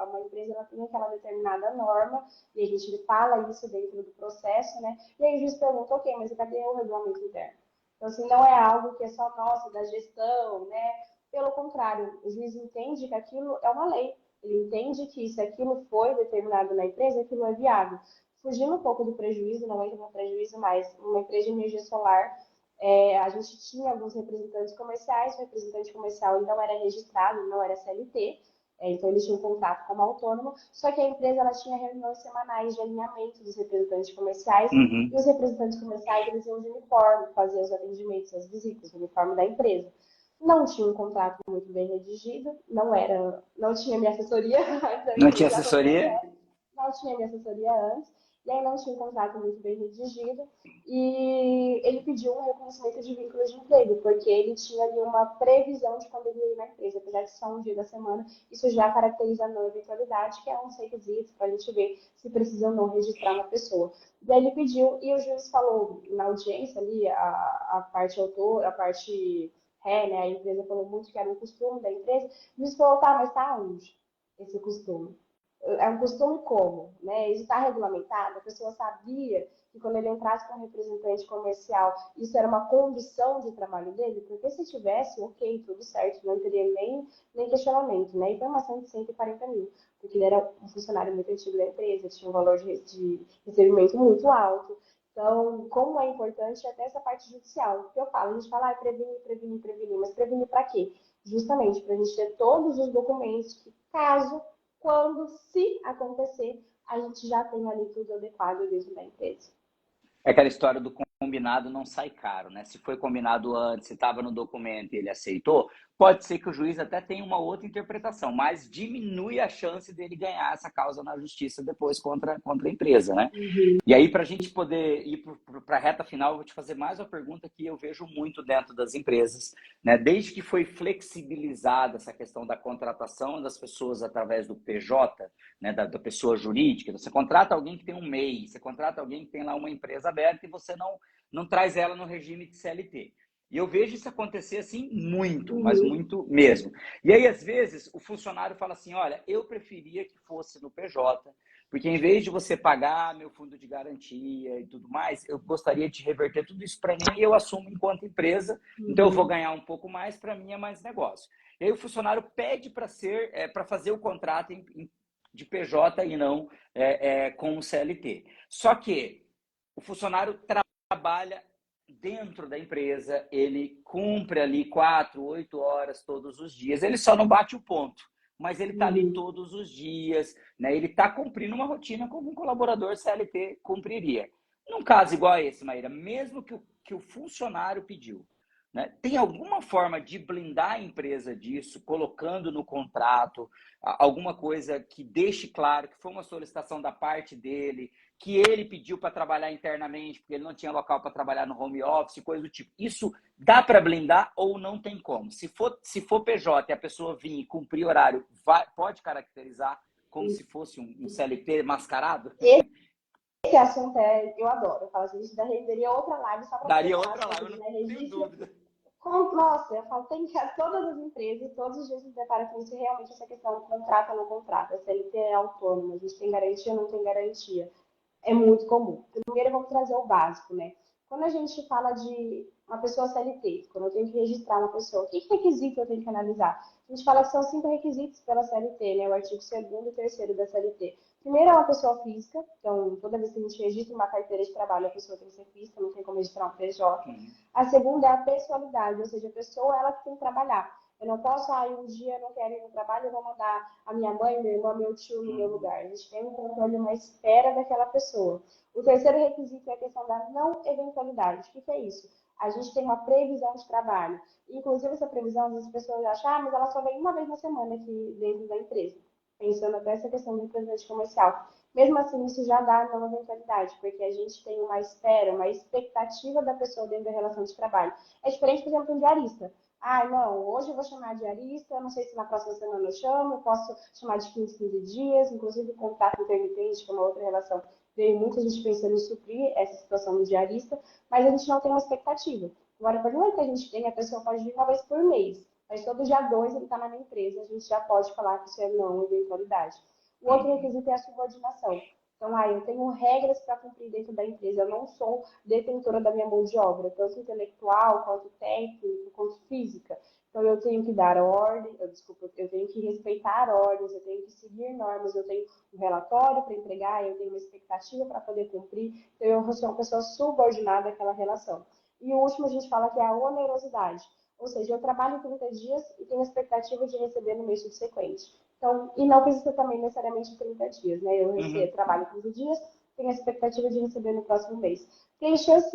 uma empresa ela tem aquela determinada norma, e a gente fala isso dentro do processo, né? E aí o juiz pergunta, ok, mas cadê o regulamento interno? Então, assim, não é algo que é só nossa, da gestão, né? Pelo contrário, o juiz entende que aquilo é uma lei. Ele entende que se aquilo foi determinado na empresa, aquilo é viável. Fugindo um pouco do prejuízo, não entra no prejuízo, mas uma empresa de energia solar, a gente tinha alguns representantes comerciais, o representante comercial não era registrado, não era CLT, então eles tinham um contrato como autônomo, só que a empresa ela tinha reuniões semanais de alinhamento dos representantes comerciais, e Uhum. os representantes comerciais eles iam de uniforme, fazer os atendimentos, as visitas, o uniforme da empresa. Não tinha um contrato muito bem redigido, não tinha minha assessoria antes da Não tinha empresa assessoria? acontecer, não tinha minha assessoria antes, e aí não tinha um contrato muito bem redigido, e ele pediu um reconhecimento de vínculo de emprego, porque ele tinha ali uma previsão de quando ele ia ir na empresa, apesar de só um dia da semana, isso já caracteriza a não eventualidade, que é um dos requisitos para a gente ver se precisa ou não registrar uma pessoa. Daí ele pediu, e o juiz falou na audiência ali, a parte autor, a parte né, a empresa falou muito que era um costume da empresa, o juiz falou, tá, mas tá onde esse costume? É um costume como? Né? Isso está regulamentado? A pessoa sabia que quando ele entrasse com um representante comercial, isso era uma condição de trabalho dele? Porque se tivesse, ok, tudo certo, não teria nem questionamento, né? E foi uma ação de 140 mil, porque ele era um funcionário muito antigo da empresa, tinha um valor de recebimento muito alto. Então, como é importante até essa parte judicial, que eu falo, a gente fala, prevenir, prevenir, prevenir, mas prevenir para quê? Justamente para a gente ter todos os documentos que, caso quando, se acontecer, a gente já tem ali tudo adequado dentro da empresa. É aquela história do combinado não sai caro, né? Se foi combinado antes, se estava no documento e ele aceitou, pode ser que o juiz até tenha uma outra interpretação, mas diminui a chance dele ganhar essa causa na justiça depois contra a empresa, né? Uhum. E aí, para a gente poder ir para a reta final, eu vou te fazer mais uma pergunta que eu vejo muito dentro das empresas, né? Desde que foi flexibilizada essa questão da contratação das pessoas através do PJ, né? Da pessoa jurídica, você contrata alguém que tem um MEI, você contrata alguém que tem lá uma empresa aberta e você não traz ela no regime de CLT. E eu vejo isso acontecer assim muito, mas Uhum. muito mesmo. E aí, às vezes, o funcionário fala assim: olha, eu preferia que fosse no PJ, porque em vez de você pagar meu fundo de garantia e tudo mais, eu gostaria de reverter tudo isso para mim e eu assumo enquanto empresa, então eu vou Uhum. ganhar um pouco mais, para mim é mais negócio. E aí o funcionário pede para fazer o contrato de PJ e não com o CLT. Só que o funcionário trabalha dentro da empresa, ele cumpre ali 4, 8 horas todos os dias, ele só não bate o ponto, mas ele está ali Uhum. todos os dias, né? Ele está cumprindo uma rotina como um colaborador CLT cumpriria. Num caso igual a esse, Maíra, mesmo que o funcionário pediu, né? Tem alguma forma de blindar a empresa disso, colocando no contrato alguma coisa que deixe claro que foi uma solicitação da parte dele, que ele pediu para trabalhar internamente, porque ele não tinha local para trabalhar no home office, coisa do tipo. Isso dá para blindar ou não tem como? Se for PJ e a pessoa vir e cumprir horário, pode caracterizar como se fosse um CLT mascarado? Esse assunto eu adoro. Eu falo assim, a gente renderia outra live só para poder Daria falar outra lá, sobre eu não né, tenho registro. dúvida. Nossa, eu falo, tem que todas as empresas, todos os dias se deparam com isso, realmente essa questão do contrato ou não contrato. A CLT é autônoma, a gente tem garantia ou não tem garantia. É muito comum. Primeiro, vamos trazer o básico, né? Quando a gente fala de uma pessoa CLT, quando eu tenho que registrar uma pessoa, que requisito eu tenho que analisar? A gente fala que são 5 requisitos pela CLT, né? O artigo 2º e 3º da CLT. Primeiro é uma pessoa física, então toda vez que a gente registra uma carteira de trabalho, a pessoa tem que ser física, não tem como registrar um PJ. Uhum. A segunda é a pessoalidade, ou seja, a pessoa ela que tem que trabalhar. Eu não posso, um dia eu não quero ir no trabalho, eu vou mandar a minha mãe, minha irmã, meu tio no meu Uhum. lugar. A gente tem um controle, uma espera daquela pessoa. O terceiro requisito é a questão da não eventualidade. O que é isso? A gente tem uma previsão de trabalho. Inclusive, essa previsão, as pessoas acham, mas ela só vem uma vez na semana aqui dentro da empresa. Pensando até essa questão do representante comercial. Mesmo assim, isso já dá não eventualidade, porque a gente tem uma espera, uma expectativa da pessoa dentro da relação de trabalho. É diferente, por exemplo, de um diarista. Não, hoje eu vou chamar de diarista, não sei se na próxima semana eu chamo, eu posso chamar de 15, 15 dias, inclusive o contrato intermitente, que é uma outra relação. Veio muita gente pensando em suprir essa situação do diarista, mas a gente não tem uma expectativa. Agora, por mais que a gente tenha, a pessoa pode vir uma vez por mês, mas todo dia 2 ele está na minha empresa, a gente já pode falar que isso é não eventualidade. O outro Uhum. requisito é a subordinação. Então, eu tenho regras para cumprir dentro da empresa, eu não sou detentora da minha mão de obra, tanto intelectual, quanto técnica, quanto física. Então, eu tenho que dar ordem, eu tenho que respeitar ordens, eu tenho que seguir normas, eu tenho um relatório para entregar, eu tenho uma expectativa para poder cumprir, então eu sou uma pessoa subordinada àquela relação. E o último a gente fala que é a onerosidade, ou seja, eu trabalho 30 dias e tenho a expectativa de receber no mês subsequente. Então, e não precisa também necessariamente 30 dias, né? Eu Uhum. trabalho 15 dias, tenho a expectativa de receber no próximo mês. Preencher os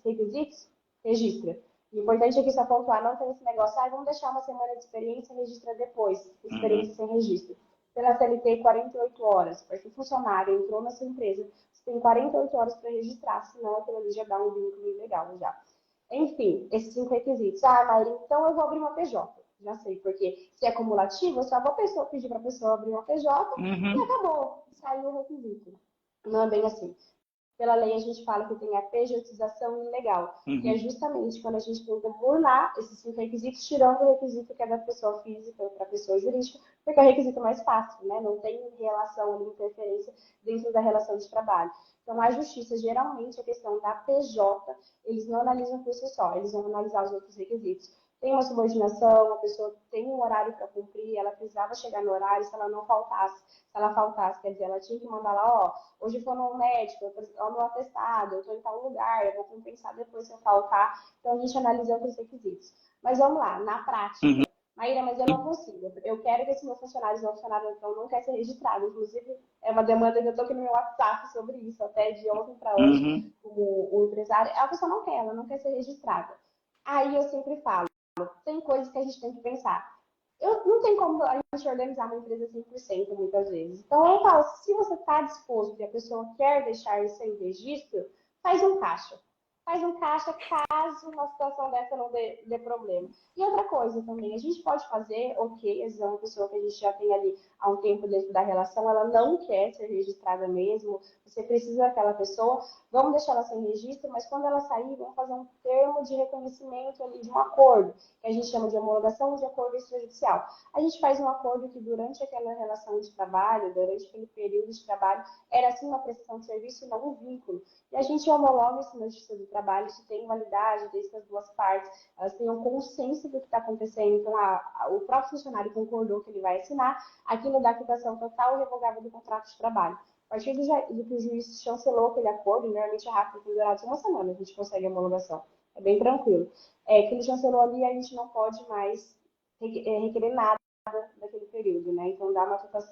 requisitos, registra. O importante aqui só pontuar, não tem esse negócio, vamos deixar uma semana de experiência e registra depois. Uhum. Experiência sem registro. Pela CLT, 48 horas. Porque o funcionário entrou na sua empresa, você tem 48 horas para registrar, senão aquilo ali já dá um vínculo ilegal já. Enfim, esses 5 requisitos. Maíra, então eu vou abrir uma PJ. Já sei, porque se é cumulativo, eu só vou pedir para a pessoa abrir uma PJ e Uhum. acabou. Saiu o requisito. Não é bem assim. Pela lei, a gente fala que tem a pejotização ilegal, que é Uhum. justamente quando a gente tenta burlar esses 5 requisitos, tirando o requisito que é da pessoa física para a pessoa jurídica, porque é o requisito mais fácil, né? Não tem relação, interferência dentro da relação de trabalho. Então, a justiça, geralmente, a questão da PJ, eles não analisam por si só, eles vão analisar os outros requisitos. Tem uma subordinação, a pessoa tem um horário para cumprir, ela precisava chegar no horário, se ela não faltasse, se ela faltasse, quer dizer, ela tinha que mandar lá, hoje eu for no médico, eu estou no atestado, eu estou em tal lugar, eu vou compensar depois se eu faltar. Então, a gente analisa outros requisitos. Mas vamos lá, na Uhum. prática. Maíra, mas eu não consigo. Eu quero que esse meu funcionário então não quer ser registrado. Inclusive, é uma demanda que eu estou aqui no meu WhatsApp sobre isso, até de ontem para hoje, Uhum. o empresário. A pessoa não quer, ela não quer ser registrada. Aí eu sempre falo, tem coisas que a gente tem que pensar. Não tem como a gente organizar uma empresa 100% muitas vezes. Então, eu falo, se você está disposto e a pessoa quer deixar isso em registro, faz um caixa. Faz um caixa caso uma situação dessa não dê problema. E outra coisa também, a gente pode fazer, ok, às vezes é uma pessoa que a gente já tem ali há um tempo dentro da relação, ela não quer ser registrada mesmo, você precisa daquela pessoa, vamos deixar ela sem registro, mas quando ela sair, vamos fazer um termo de reconhecimento ali, de um acordo, que a gente chama de homologação de acordo extrajudicial. A gente faz um acordo que durante aquela relação de trabalho, durante aquele período de trabalho, era assim uma prestação de serviço e não um vínculo. E a gente homologa esse notícia do trabalho, isso tem validade, desde que as duas partes elas tenham consciência do que está acontecendo. Então, o próprio funcionário concordou que ele vai assinar, aquilo dá quitação total e revogável do contrato de trabalho. A partir do que o juiz chancelou aquele acordo, normalmente é rápido, tem durado uma semana, a gente consegue a homologação. É bem tranquilo. Que ele chancelou ali, a gente não pode mais requerer nada daquele período, né? Então dá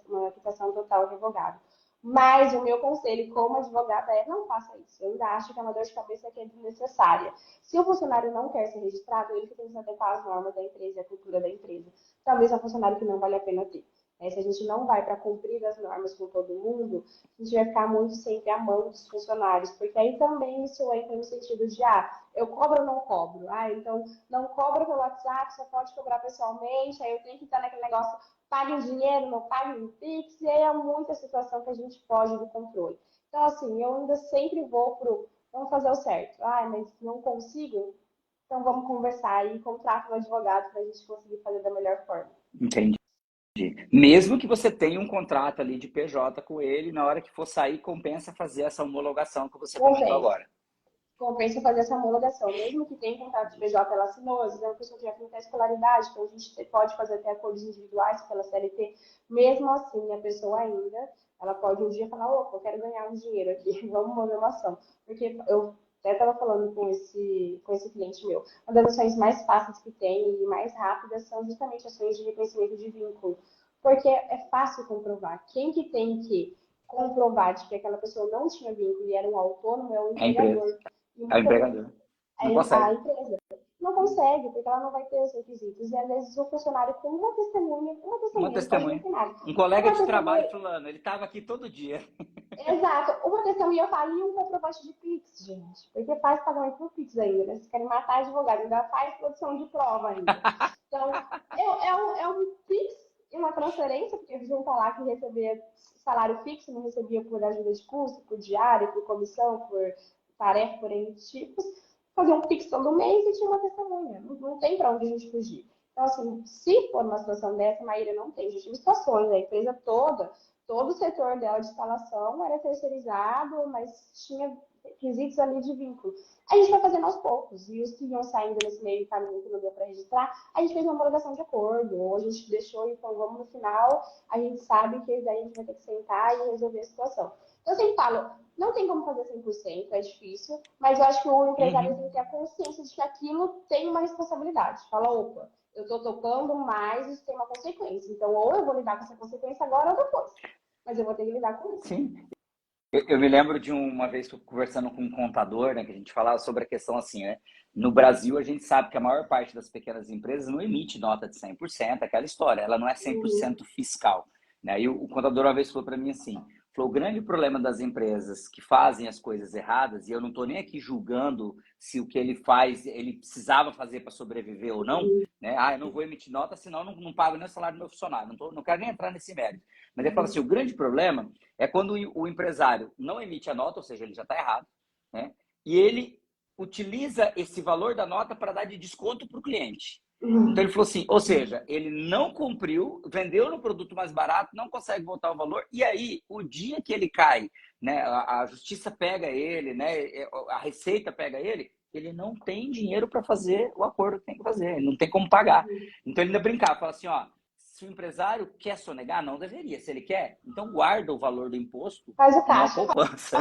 uma quitação total revogável. Mas o meu conselho como advogada é não faça isso. Eu ainda acho que é uma dor de cabeça que é desnecessária. Se o funcionário não quer ser registrado, ele que tem que se adequar às normas da empresa e à cultura da empresa. Talvez é um funcionário que não vale a pena ter. Se a gente não vai para cumprir as normas com todo mundo, a gente vai ficar muito sempre à mão dos funcionários, porque aí também isso entra no sentido de, eu cobro ou não cobro? Então não cobra pelo WhatsApp, só pode cobrar pessoalmente, aí eu tenho que estar naquele negócio, pague em dinheiro, não pague em Pix, e aí é muita situação que a gente foge do controle. Então, assim, eu ainda sempre vou vamos fazer o certo. Mas não consigo? Então vamos conversar e contrata um advogado para a gente conseguir fazer da melhor forma. Entendi. Mesmo que você tenha um contrato ali de PJ com ele, na hora que for sair, compensa fazer essa homologação que você comentou Compensa. agora. Compensa fazer essa homologação. Mesmo que tenha contrato de PJ, ela assinou, às vezes é uma pessoa que já tem até escolaridade, então a gente pode fazer até acordos individuais pela CLT. Mesmo assim, a pessoa ainda Ela pode um dia falar, opa, eu quero ganhar um dinheiro aqui, vamos mover uma ação. Porque eu até estava falando com esse cliente meu, uma das ações mais fáceis que tem e mais rápidas são justamente ações de reconhecimento de vínculo. Porque é fácil comprovar. Quem que tem que comprovar de que aquela pessoa não tinha vínculo e era um autônomo é o É a empresa, empregador. E é o muitas vezes empregador. Não consegue. a empresa não consegue, porque ela não vai ter os requisitos. E às vezes o funcionário com uma Uma testemunha, não pode nem testemunha. ter nada. Um colega Uma de trabalho testemunha, fulano, ele estava aqui todo dia. exato, uma testemunha eu falo, e um comprovante de Pix, gente. Porque faz pagamento por Pix ainda, né? Vocês querem matar advogado, ainda faz produção de prova ainda. Então, é um Pix e uma transferência, porque junta lá que recebia salário fixo, não recebia por ajuda de custo, por diário, por comissão, por tarefa, por N tipos. Fazer um Pix todo mês e tinha uma testemunha. Não tem para onde a gente fugir. Então, assim, se for uma situação dessa, Maíra, não tem. Já tive situações, a empresa toda, todo o setor dela de instalação era terceirizado, mas tinha requisitos ali de vínculo. A gente vai fazendo aos poucos, e os que iam saindo nesse meio caminho que não deu para registrar, a gente fez uma homologação de acordo, ou a gente deixou, então vamos no final, a gente sabe que daí a gente vai ter que sentar e resolver a situação. Eu sempre falo, não tem como fazer 100%, é difícil, mas eu acho que o empresário tem que ter a consciência de que aquilo tem uma responsabilidade. Fala, opa, eu estou tocando, mas isso tem uma consequência. Então, ou eu vou lidar com essa consequência agora ou depois. Mas eu vou ter que lidar com isso. Sim. Eu me lembro de uma vez conversando com um contador, né, que a gente falava sobre a questão assim, né? No Brasil, a gente sabe que a maior parte das pequenas empresas não emite nota de 100%, aquela história, ela não é 100% fiscal. Né? E o contador uma vez falou para mim assim, falou, o grande problema das empresas que fazem as coisas erradas, e eu não estou nem aqui julgando se o que ele faz, ele precisava fazer para sobreviver ou não, né? Ah, eu não vou emitir nota, senão eu não pago nem o salário do meu funcionário, não quero nem entrar nesse mérito. Mas ele fala assim, o grande problema é quando o empresário não emite a nota, ou seja, ele já está errado, né? E ele utiliza esse valor da nota para dar de desconto para o cliente. Então ele falou assim, ou seja, ele não cumpriu, vendeu no produto mais barato, não consegue voltar o valor, e aí o dia que ele cai, né, a justiça pega ele, né, a receita pega ele, ele não tem dinheiro para fazer o acordo que tem que fazer, ele não tem como pagar. Então ele ainda brincava, fala assim, ó, se o empresário quer sonegar, não deveria. Se ele quer, então guarda o valor do imposto Faz o numa caixa. poupança.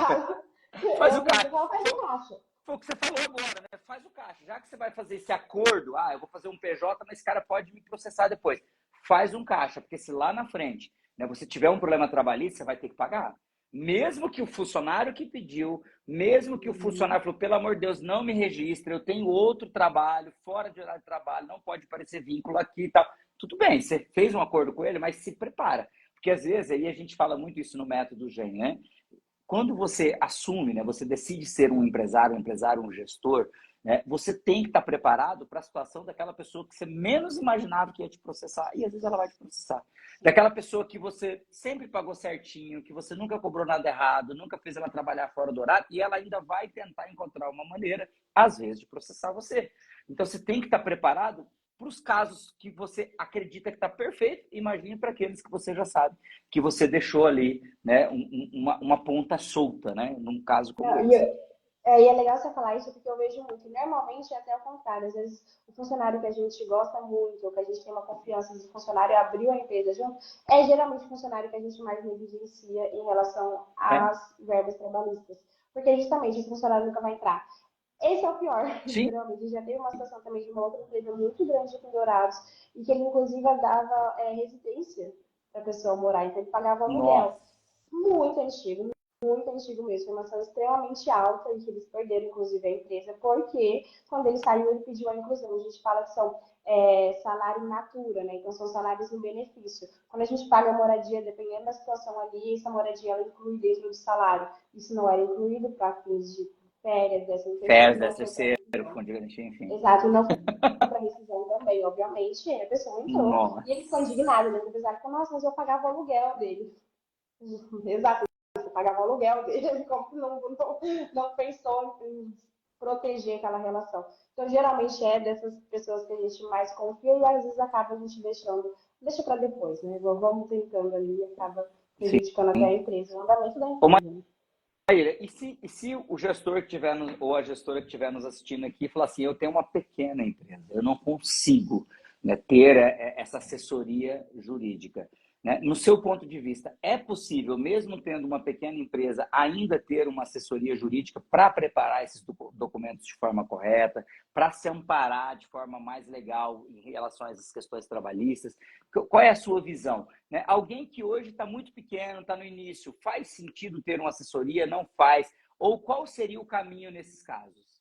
Faz o Eu caixa. falo, faz o caixa. Foi o que você falou agora, né? Faz o caixa. Já que você vai fazer esse acordo, eu vou fazer um PJ, mas esse cara pode me processar depois. Faz um caixa, porque se lá na frente, né, você tiver um problema trabalhista, você vai ter que pagar. Mesmo que o funcionário que pediu, mesmo que o funcionário falou, pelo amor de Deus, não me registre, eu tenho outro trabalho, fora de horário de trabalho, não pode parecer vínculo aqui e tal. Tudo bem, você fez um acordo com ele, mas se prepara. Porque às vezes, aí a gente fala muito isso no método GEM, né? Quando você assume, né, você decide ser um empresário, um gestor, né, você tem que estar preparado para a situação daquela pessoa que você menos imaginava que ia te processar, e às vezes ela vai te processar. Daquela pessoa que você sempre pagou certinho, que você nunca cobrou nada errado, nunca fez ela trabalhar fora do horário, e ela ainda vai tentar encontrar uma maneira, às vezes, de processar você. Então você tem que estar preparado para os casos que você acredita que está perfeito, imagine para aqueles que você já sabe que você deixou ali, né, uma ponta solta, né, num caso como Não, esse. e é legal você falar isso porque eu vejo muito. Normalmente é até o contrário. Às vezes o funcionário que a gente gosta muito, ou que a gente tem uma confiança de funcionário abriu a empresa junto, é geralmente o funcionário que a gente mais negligencia em relação É? às verbas trabalhistas. Porque justamente o funcionário nunca vai entrar. Esse é o pior, Sim. geralmente. Já teve uma situação também de uma outra empresa muito grande aqui em Dourados, e que ele, inclusive, dava residência para a pessoa morar, então ele pagava Nossa. aluguel. Muito antigo mesmo, foi uma ação extremamente alta e que eles perderam, inclusive, a empresa, porque quando ele saiu, ele pediu a inclusão. A gente fala que são salário in natura, né? Então são salários em benefício. Quando a gente paga a moradia, dependendo da situação ali, essa moradia ela inclui dentro do salário. Isso não era incluído para fins de férias, décimo terceiro, Férias, não décimo foi para terceiro, rescisão. fundo de garantia, enfim. Exato, não foi para rescisão também, obviamente. A pessoa entrou Nossa. e ele ficou indignado, né? O empresário falou, nossa, mas eu pagava o aluguel dele. Exato, você pagava o aluguel dele, como não pensou em proteger aquela relação. Então, geralmente é dessas pessoas que a gente mais confia e às vezes acaba a gente deixa para depois, né? Vamos tentando ali e acaba Sim. prejudicando até a empresa, o andamento da Ô, empresa. Né? Maíra, e se o gestor que tiver ou a gestora que estiver nos assistindo aqui falar assim, eu tenho uma pequena empresa, eu não consigo, né, ter essa assessoria jurídica. né? No seu ponto de vista, é possível, mesmo tendo uma pequena empresa, ainda ter uma assessoria jurídica para preparar esses documentos de forma correta, para se amparar de forma mais legal em relação a essas questões trabalhistas? Qual é a sua visão, né? Alguém que hoje está muito pequeno, está no início, faz sentido ter uma assessoria? Não faz? Ou qual seria o caminho nesses casos?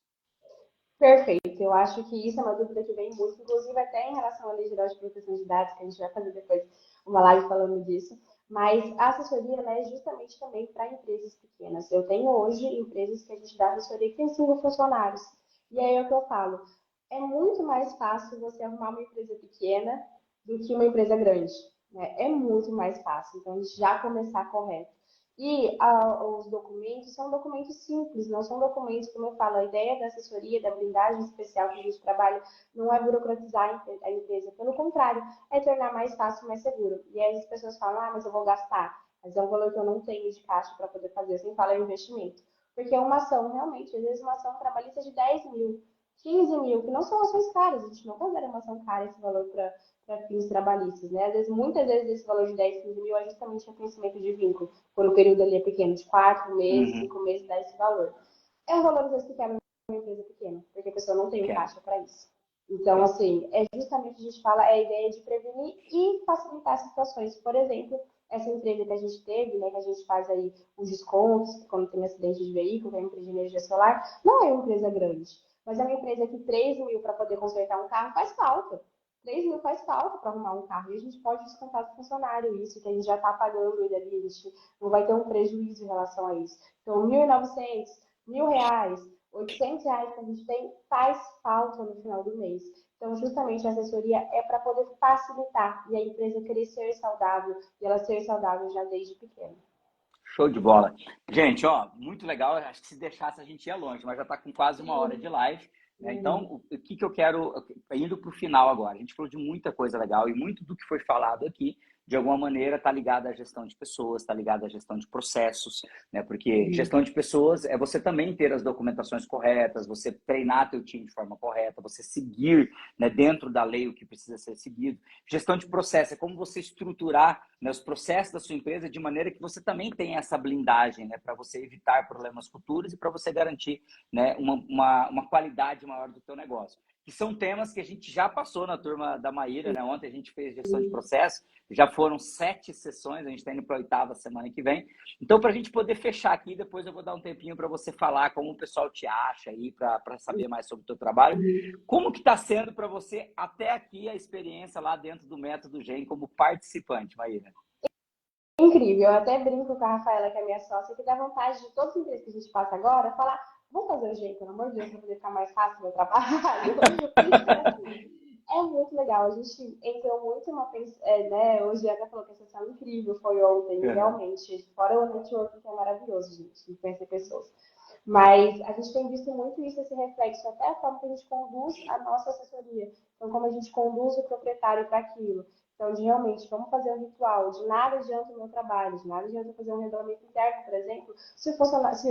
Perfeito, eu acho que isso é uma dúvida que vem muito, inclusive até em relação à Lei Geral de Proteção de Dados, que a gente vai fazer depois uma live falando disso, mas a assessoria ela é justamente também para empresas pequenas. Eu tenho hoje empresas que a gente dá assessoria que tem 5 funcionários, e aí é o que eu falo, é muito mais fácil você arrumar uma empresa pequena do que uma empresa grande, né? É muito mais fácil, então a gente já começar correto. E os documentos são documentos simples, não são documentos, como eu falo, a ideia da assessoria, da blindagem especial que a gente trabalha, não é burocratizar a empresa, pelo contrário, é tornar mais fácil, mais seguro. E aí as pessoas falam, ah, mas eu vou gastar, mas é um valor que eu não tenho de caixa para poder fazer, sem falar em investimento. Porque uma ação, realmente, às vezes uma ação trabalhista de 10 mil, 15 mil, que não são ações caras, a gente não considera uma ação cara esse valor para fins trabalhistas, né? Às vezes, muitas vezes esse valor de 10, 15 mil é justamente o vencimento de vínculo, quando o período ali é pequeno, de 4 meses, Uhum. 5 meses, dá esse valor. É um valor, às vezes, que quebra uma empresa pequena, porque a pessoa não tem um Quero, caixa para isso. Então, quero. assim, é justamente a gente fala, é a ideia de prevenir e facilitar situações. Por exemplo, essa empresa que a gente teve, né, que a gente faz aí os descontos, quando tem acidente de veículo, que é uma empresa de energia solar, não é uma empresa grande, mas é uma empresa que 3 mil para poder consertar um carro faz falta. 3 mil faz falta para arrumar um carro. E a gente pode descontar do funcionário isso, que a gente já está pagando ele ali, a gente não vai ter um prejuízo em relação a isso. Então, 1.900, R$ 1.000, R$ 800 que a gente tem, faz falta no final do mês. Então, justamente a assessoria é para poder facilitar e a empresa crescer saudável e ela ser saudável já desde pequena. Show de bola. Gente, ó, muito legal. Acho que se deixasse a gente ia longe, mas já está com quase uma hora de live, né? Então, o que que eu quero, indo para o final agora, a gente falou de muita coisa legal e muito do que foi falado aqui, de alguma maneira, está ligado à gestão de pessoas, está ligado à gestão de processos, né? Porque gestão de pessoas é você também ter as documentações corretas, você treinar teu time de forma correta, você seguir, né, dentro da lei o que precisa ser seguido. Gestão de processo é como você estruturar, né, os processos da sua empresa de maneira que você também tenha essa blindagem, né, para você evitar problemas futuros e para você garantir, né, uma qualidade maior do teu negócio. Que são temas que a gente já passou na turma da Maíra, né? Ontem a gente fez gestão de processo, já foram 7 sessões, a gente está indo para a 8ª semana que vem. Então, para a gente poder fechar aqui, depois eu vou dar um tempinho para você falar como o pessoal te acha aí, para saber mais sobre o teu trabalho. Como que está sendo para você até aqui a experiência lá dentro do Método GEM como participante, Maíra? Incrível, eu até brinco com a Rafaela, que é minha sócia, que dá vontade de todos os dias que a gente passa agora, falar, vamos fazer o jeito, pelo amor de Deus, para poder ficar mais fácil o meu trabalho. Porque, assim, é muito legal, a gente entrou muito numa, né, hoje a Ana falou que a sessão incrível foi ontem, Uhum. realmente, fora o network que é maravilhoso, gente, de conhecer pessoas. Mas a gente tem visto muito isso, esse reflexo, até a forma que a gente conduz a nossa assessoria. Então, como a gente conduz o proprietário para aquilo. Então, de realmente, vamos fazer um ritual. De nada adianta o meu trabalho, de nada adianta fazer um regulamento interno, por exemplo, se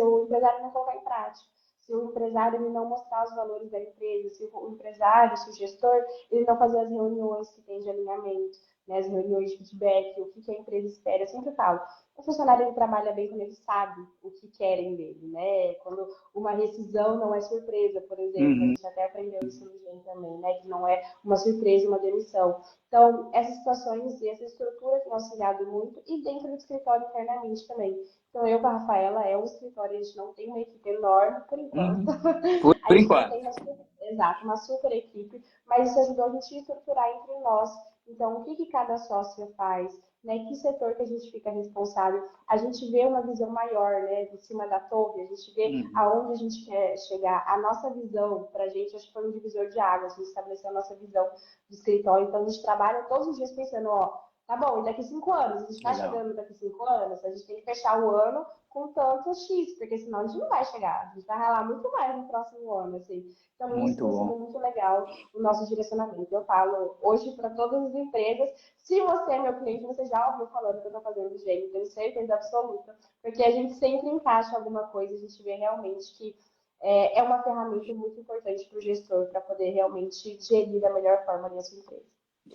o empresário não colocar em prática. Se o empresário ele não mostrar os valores da empresa, se o empresário, se o gestor, ele não fazer as reuniões que tem de alinhamento, né, as reuniões de feedback, o que a empresa espera. Eu sempre falo, o funcionário ele trabalha bem quando ele sabe o que querem dele, né? Quando uma rescisão não é surpresa, por exemplo, a Uhum. gente até aprendeu isso no GEM também, né? Que não é uma surpresa, uma demissão. Então, essas situações e essa estrutura tem auxiliado muito e dentro do escritório internamente também. Então, eu com a Rafaela é um escritório, a gente não tem uma equipe enorme por enquanto. Uhum. Por A gente não enquanto. tem exato, uma super equipe, mas isso ajudou a gente a estruturar entre nós. Então, o que, que cada sócio faz? Né, que setor que a gente fica responsável, a gente vê uma visão maior, né, de cima da torre, a gente vê Uhum. aonde a gente quer chegar, a nossa visão, para a gente, acho que foi um divisor de águas, a gente estabeleceu a nossa visão do escritório, então a gente trabalha todos os dias pensando, ó, tá bom, e daqui 5 anos, a gente está Legal. chegando daqui 5 anos, a gente tem que fechar o ano com tanto X, porque senão a gente não vai chegar, a gente vai ralar muito mais no próximo ano, assim. Então, isso Muito tem sido bom. muito legal, o nosso direcionamento. Eu falo hoje para todas as empresas, se você é meu cliente, você já ouviu falando que eu estou fazendo do jeito, tenho certeza absoluta, porque a gente sempre encaixa alguma coisa, a gente vê realmente que é uma ferramenta muito importante para o gestor, para poder realmente gerir da melhor forma a sua empresa.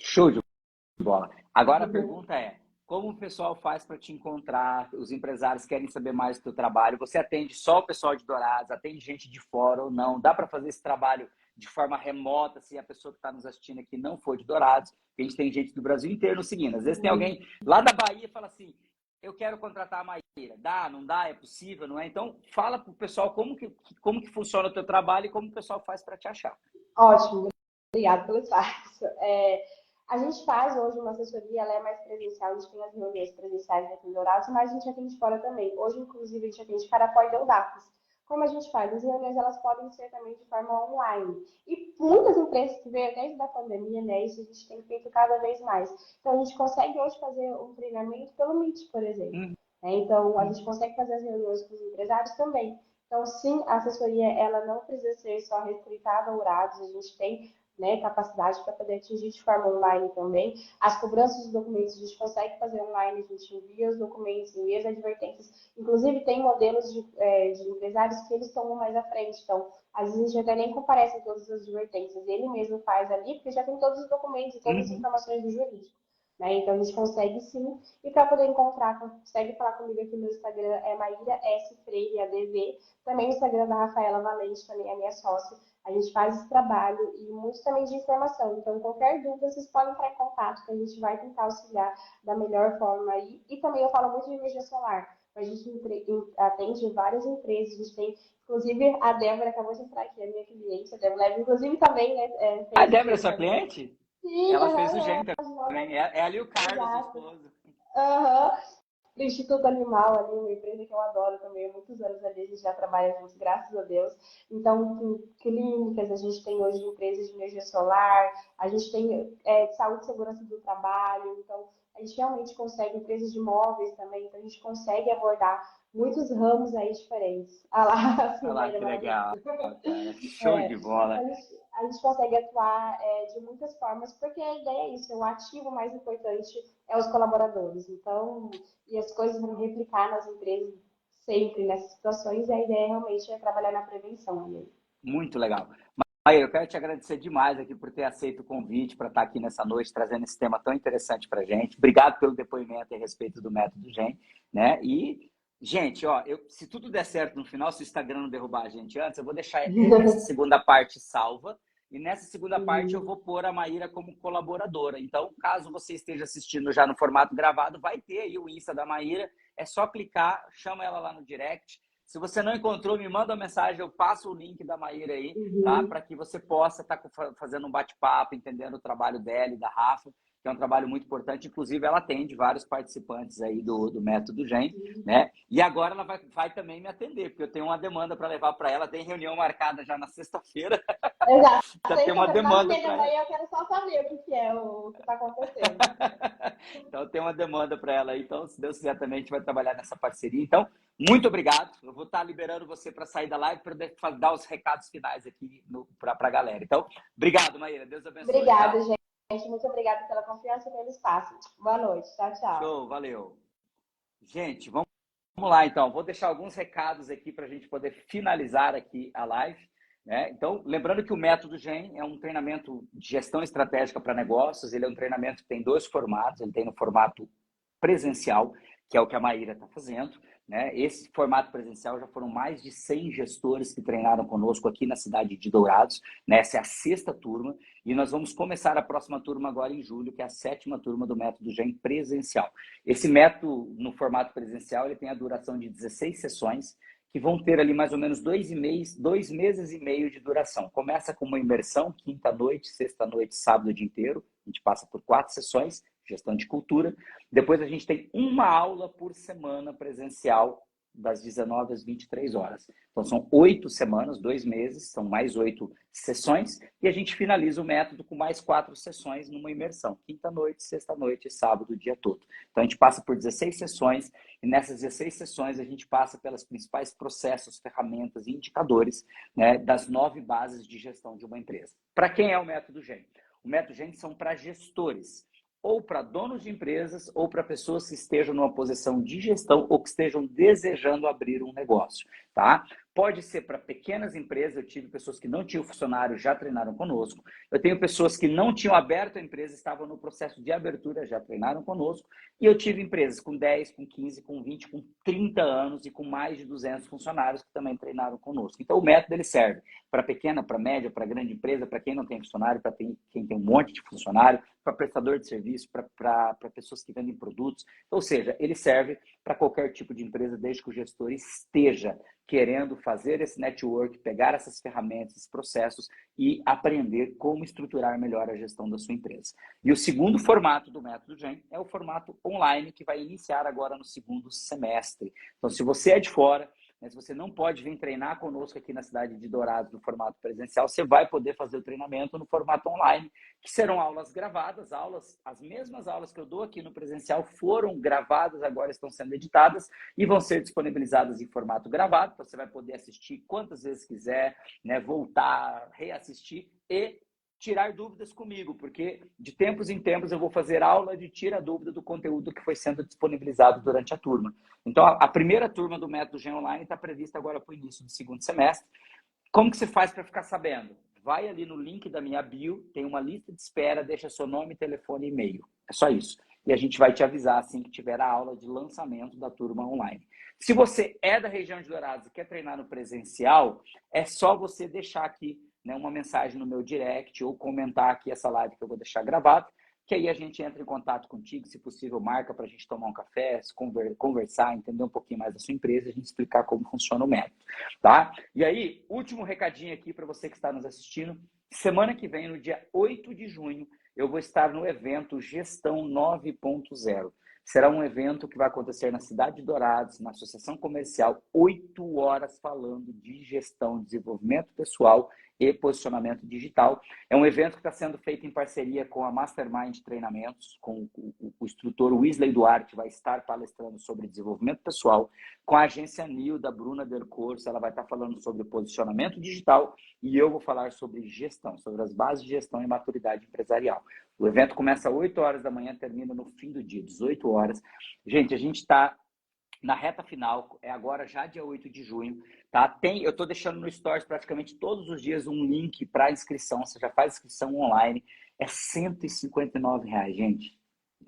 Show de bola. Agora a pergunta é, como o pessoal faz para te encontrar? Os empresários querem saber mais do teu trabalho. Você atende só o pessoal de Dourados, atende gente de fora ou não? Dá para fazer esse trabalho de forma remota, se a pessoa que está nos assistindo aqui não for de Dourados? A gente tem gente do Brasil inteiro nos seguindo. Às vezes tem alguém lá da Bahia e fala assim, eu quero contratar a Maíra. Dá, não dá, é possível, não é? Então, fala para o pessoal como que funciona o teu trabalho e como o pessoal faz para te achar. Ótimo, obrigada pelo espaço. A gente faz hoje uma assessoria, ela é mais presencial, a gente tem as reuniões presenciais aqui em Dourados, mas a gente atende fora também. Hoje, inclusive, a gente atende Carapó e Deodápolis. Como a gente faz? As reuniões, elas podem ser também de forma online. E muitas empresas que veio desde a pandemia, né, isso a gente tem feito cada vez mais. Então, a gente consegue hoje fazer um treinamento pelo Meet, por exemplo. Então, a gente consegue fazer as reuniões com os empresários também. Então, sim, a assessoria, ela não precisa ser só restrita a Dourados, a gente tem, né, capacidade para poder atingir de forma online também. As cobranças dos documentos a gente consegue fazer online, a gente envia os documentos, envia as advertências. Inclusive, tem modelos de empresários que eles estão mais à frente. Então, às vezes a gente até nem comparece em todas as advertências. Ele mesmo faz ali, porque já tem todos os documentos e todas as informações do jurídico. Né? Então, a gente consegue sim. E para poder encontrar, consegue falar comigo aqui no Instagram, é Maíra S. Freire, ADV. Também o Instagram da Rafaela Valente, também é minha sócia. A gente faz esse trabalho e muito também de informação. Então, qualquer dúvida, vocês podem entrar em contato, que a gente vai tentar auxiliar da melhor forma aí. E também eu falo muito de energia solar. A gente atende várias empresas, a gente tem, inclusive, a Débora acabou de entrar aqui, a minha cliente, a Débora, inclusive também, né? A Débora é sua cliente? Sim, Ela fez o GEM também. É ali o Carlos, o exato. esposo. Uhum. Do Instituto Animal, ali, uma empresa que eu adoro também, há muitos anos ali, a gente já trabalha juntos, graças a Deus. Então, clínicas, a gente tem hoje empresas de energia solar, a gente tem de saúde e segurança do trabalho, então a gente realmente consegue, empresas de móveis também, então a gente consegue abordar muitos ramos aí diferentes. Ah lá, a Olha lá Silveira que legal, maravilhosa. cara. Show É, de bola. a gente consegue atuar de muitas formas, porque a ideia é isso, o ativo mais importante é os colaboradores. Então, e as coisas vão replicar nas empresas sempre nessas situações, e a ideia realmente é trabalhar na prevenção. Né? Muito legal. Maíra, eu quero te agradecer demais aqui por ter aceito o convite para estar aqui nessa noite, trazendo esse tema tão interessante para a gente. Obrigado pelo depoimento a respeito do método GEM, né? E, gente, ó, se tudo der certo no final, se o Instagram não derrubar a gente antes, eu vou deixar essa segunda parte salva. E nessa segunda parte eu vou pôr a Maíra como colaboradora. Então, caso você esteja assistindo já no formato gravado, vai ter aí o Insta da Maíra. É só clicar, chama ela lá no direct. Se você não encontrou, me manda uma mensagem, eu passo o link da Maíra aí, tá? Para que você possa estar fazendo um bate-papo, entendendo o trabalho dela e da Rafa, que é um trabalho muito importante. Inclusive, ela atende vários participantes aí do Método GEM, né? E agora ela vai também me atender, porque eu tenho uma demanda para levar para ela. Tem reunião marcada já na sexta-feira. Exato. Já tem uma demanda para ela. Eu quero só saber o que é o que está acontecendo. Então, tem uma demanda para ela aí. Então, se Deus quiser, também a gente vai trabalhar nessa parceria. Então, muito obrigado. Eu vou estar liberando você para sair da live para dar os recados finais aqui para a galera. Então, obrigado, Maíra. Deus abençoe. Obrigada, tá? Gente. Muito obrigada pela confiança e pelo espaço. Boa noite. Tchau, tchau. Show, valeu. Gente, vamos lá então. Vou deixar alguns recados aqui para a gente poder finalizar aqui a live. Né? Então, lembrando que o Método GEM é um treinamento de gestão estratégica para negócios. Ele é um treinamento que tem dois formatos. Ele tem no formato presencial, que é o que a Maíra está fazendo. Né? Esse formato presencial já foram mais de 100 gestores que treinaram conosco aqui na cidade de Dourados. Né? Essa é a sexta turma e nós vamos começar a próxima turma agora em julho, que é a sétima turma do Método GEM presencial. Esse método, no formato presencial, ele tem a duração de 16 sessões, que vão ter ali mais ou menos 2 meses e meio de duração. Começa com uma imersão, quinta-noite, sexta-noite, sábado o dia inteiro. A gente passa por 4 sessões, gestão de cultura. Depois a gente tem uma aula por semana presencial, das 19 às 23 horas. Então são 8 semanas, 2 meses, são mais 8 sessões, e a gente finaliza o método com mais 4 sessões numa imersão. Quinta-noite, sexta-noite e sábado o dia todo. Então a gente passa por 16 sessões, e nessas 16 sessões a gente passa pelas principais processos, ferramentas e indicadores, né, das 9 bases de gestão de uma empresa. Para quem é o Método GEM? O Método GEM são para gestores, ou para donos de empresas, ou para pessoas que estejam numa posição de gestão ou que estejam desejando abrir um negócio. tá? Pode ser para pequenas empresas, eu tive pessoas que não tinham funcionário, já treinaram conosco. Eu tenho pessoas que não tinham aberto a empresa, estavam no processo de abertura, já treinaram conosco. E eu tive empresas com 10, com 15, com 20, com 30 anos e com mais de 200 funcionários que também treinaram conosco. Então, o método ele serve para pequena, para média, para grande empresa, para quem não tem funcionário, para quem tem um monte de funcionário, para prestador de serviço, para pessoas que vendem produtos. Ou seja, ele serve para qualquer tipo de empresa, desde que o gestor esteja querendo fazer esse network, pegar essas ferramentas, esses processos e aprender como estruturar melhor a gestão da sua empresa. E o segundo formato do método GEM é o formato online, que vai iniciar agora no segundo semestre. Então, se você é de fora, se você não pode vir treinar conosco aqui na cidade de Dourados no formato presencial, você vai poder fazer o treinamento no formato online, que serão aulas gravadas, as mesmas aulas que eu dou aqui no presencial foram gravadas, agora estão sendo editadas e vão ser disponibilizadas em formato gravado, então você vai poder assistir quantas vezes quiser, voltar, reassistir e tirar dúvidas comigo, porque de tempos em tempos eu vou fazer aula de tira dúvida do conteúdo que foi sendo disponibilizado durante a turma. Então, a primeira turma do Método GEM Online está prevista agora para o início do segundo semestre. Como que você faz para ficar sabendo? Vai ali no link da minha bio, tem uma lista de espera, deixa seu nome, telefone e e-mail. É só isso. E a gente vai te avisar assim que tiver a aula de lançamento da turma online. Se você é da região de Dourados e quer treinar no presencial, é só você deixar aqui uma mensagem no meu direct ou comentar aqui essa live que eu vou deixar gravada, que aí a gente entra em contato contigo, se possível, marca para a gente tomar um café, conversar, entender um pouquinho mais da sua empresa, a gente explicar como funciona o método, tá? E aí, último recadinho aqui para você que está nos assistindo, semana que vem, no dia 8 de junho, eu vou estar no evento Gestão 9.0. Será um evento que vai acontecer na cidade de Dourados, na Associação Comercial, 8 horas falando de gestão, desenvolvimento pessoal e posicionamento digital. É um evento que está sendo feito em parceria com a Mastermind Treinamentos, com o instrutor Wesley Duarte, vai estar palestrando sobre desenvolvimento pessoal, com a agência NIL da Bruna Del Corso, ela vai estar falando sobre posicionamento digital e eu vou falar sobre gestão, sobre as bases de gestão e maturidade empresarial. O evento começa às 8 horas da manhã, termina no fim do dia, 18 horas. Gente, a gente está na reta final, é agora já dia 8 de junho, tá? Eu estou deixando no Stories praticamente todos os dias um link para inscrição, você já faz inscrição online, é R$ 159, gente.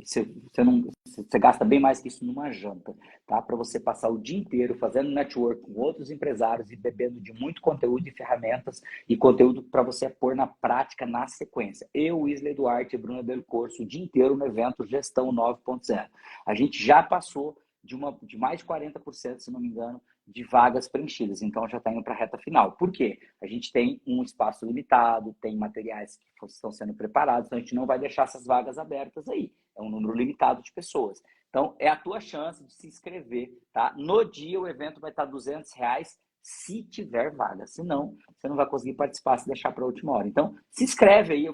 Você gasta bem mais que isso numa janta, tá? Para você passar o dia inteiro fazendo network com outros empresários e bebendo de muito conteúdo e ferramentas e conteúdo para você pôr na prática na sequência. Eu, Wesley Duarte e Bruna Del Corso, o dia inteiro no evento Gestão 9.0. A gente já passou de mais de 40%, se não me engano, de vagas preenchidas. Então, já está indo para a reta final. Por quê? A gente tem um espaço limitado, tem materiais que estão sendo preparados, então a gente não vai deixar essas vagas abertas aí. É um número limitado de pessoas. Então, é a tua chance de se inscrever, tá? No dia, o evento vai estar R$ 200, se tiver vaga. Se não, você não vai conseguir participar se deixar para a última hora. Então, se inscreve aí.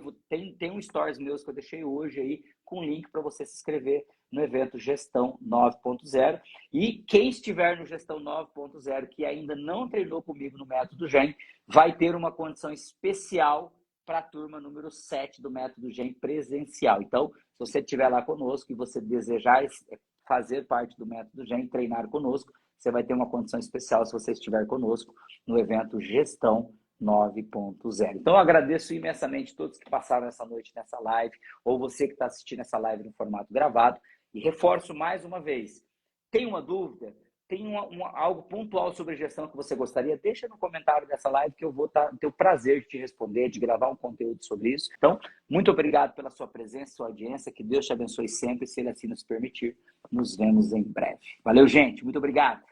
Tem um stories meus que eu deixei hoje aí com link para você se inscrever no evento Gestão 9.0. E quem estiver no Gestão 9.0 que ainda não treinou comigo no Método GEM, vai ter uma condição especial para a turma número 7 do Método GEM presencial. Então, se você estiver lá conosco e você desejar fazer parte do Método GEM, treinar conosco, você vai ter uma condição especial se você estiver conosco no evento Gestão 9.0. Então, eu agradeço imensamente todos que passaram essa noite nessa live, ou você que está assistindo essa live no formato gravado, e reforço mais uma vez, tem uma dúvida? Tem algo pontual sobre gestão que você gostaria? Deixa no comentário dessa live que eu vou ter o prazer de te responder, de gravar um conteúdo sobre isso. Então, muito obrigado pela sua presença, sua audiência, que Deus te abençoe sempre, se Ele assim nos permitir. Nos vemos em breve. Valeu, gente. Muito obrigado.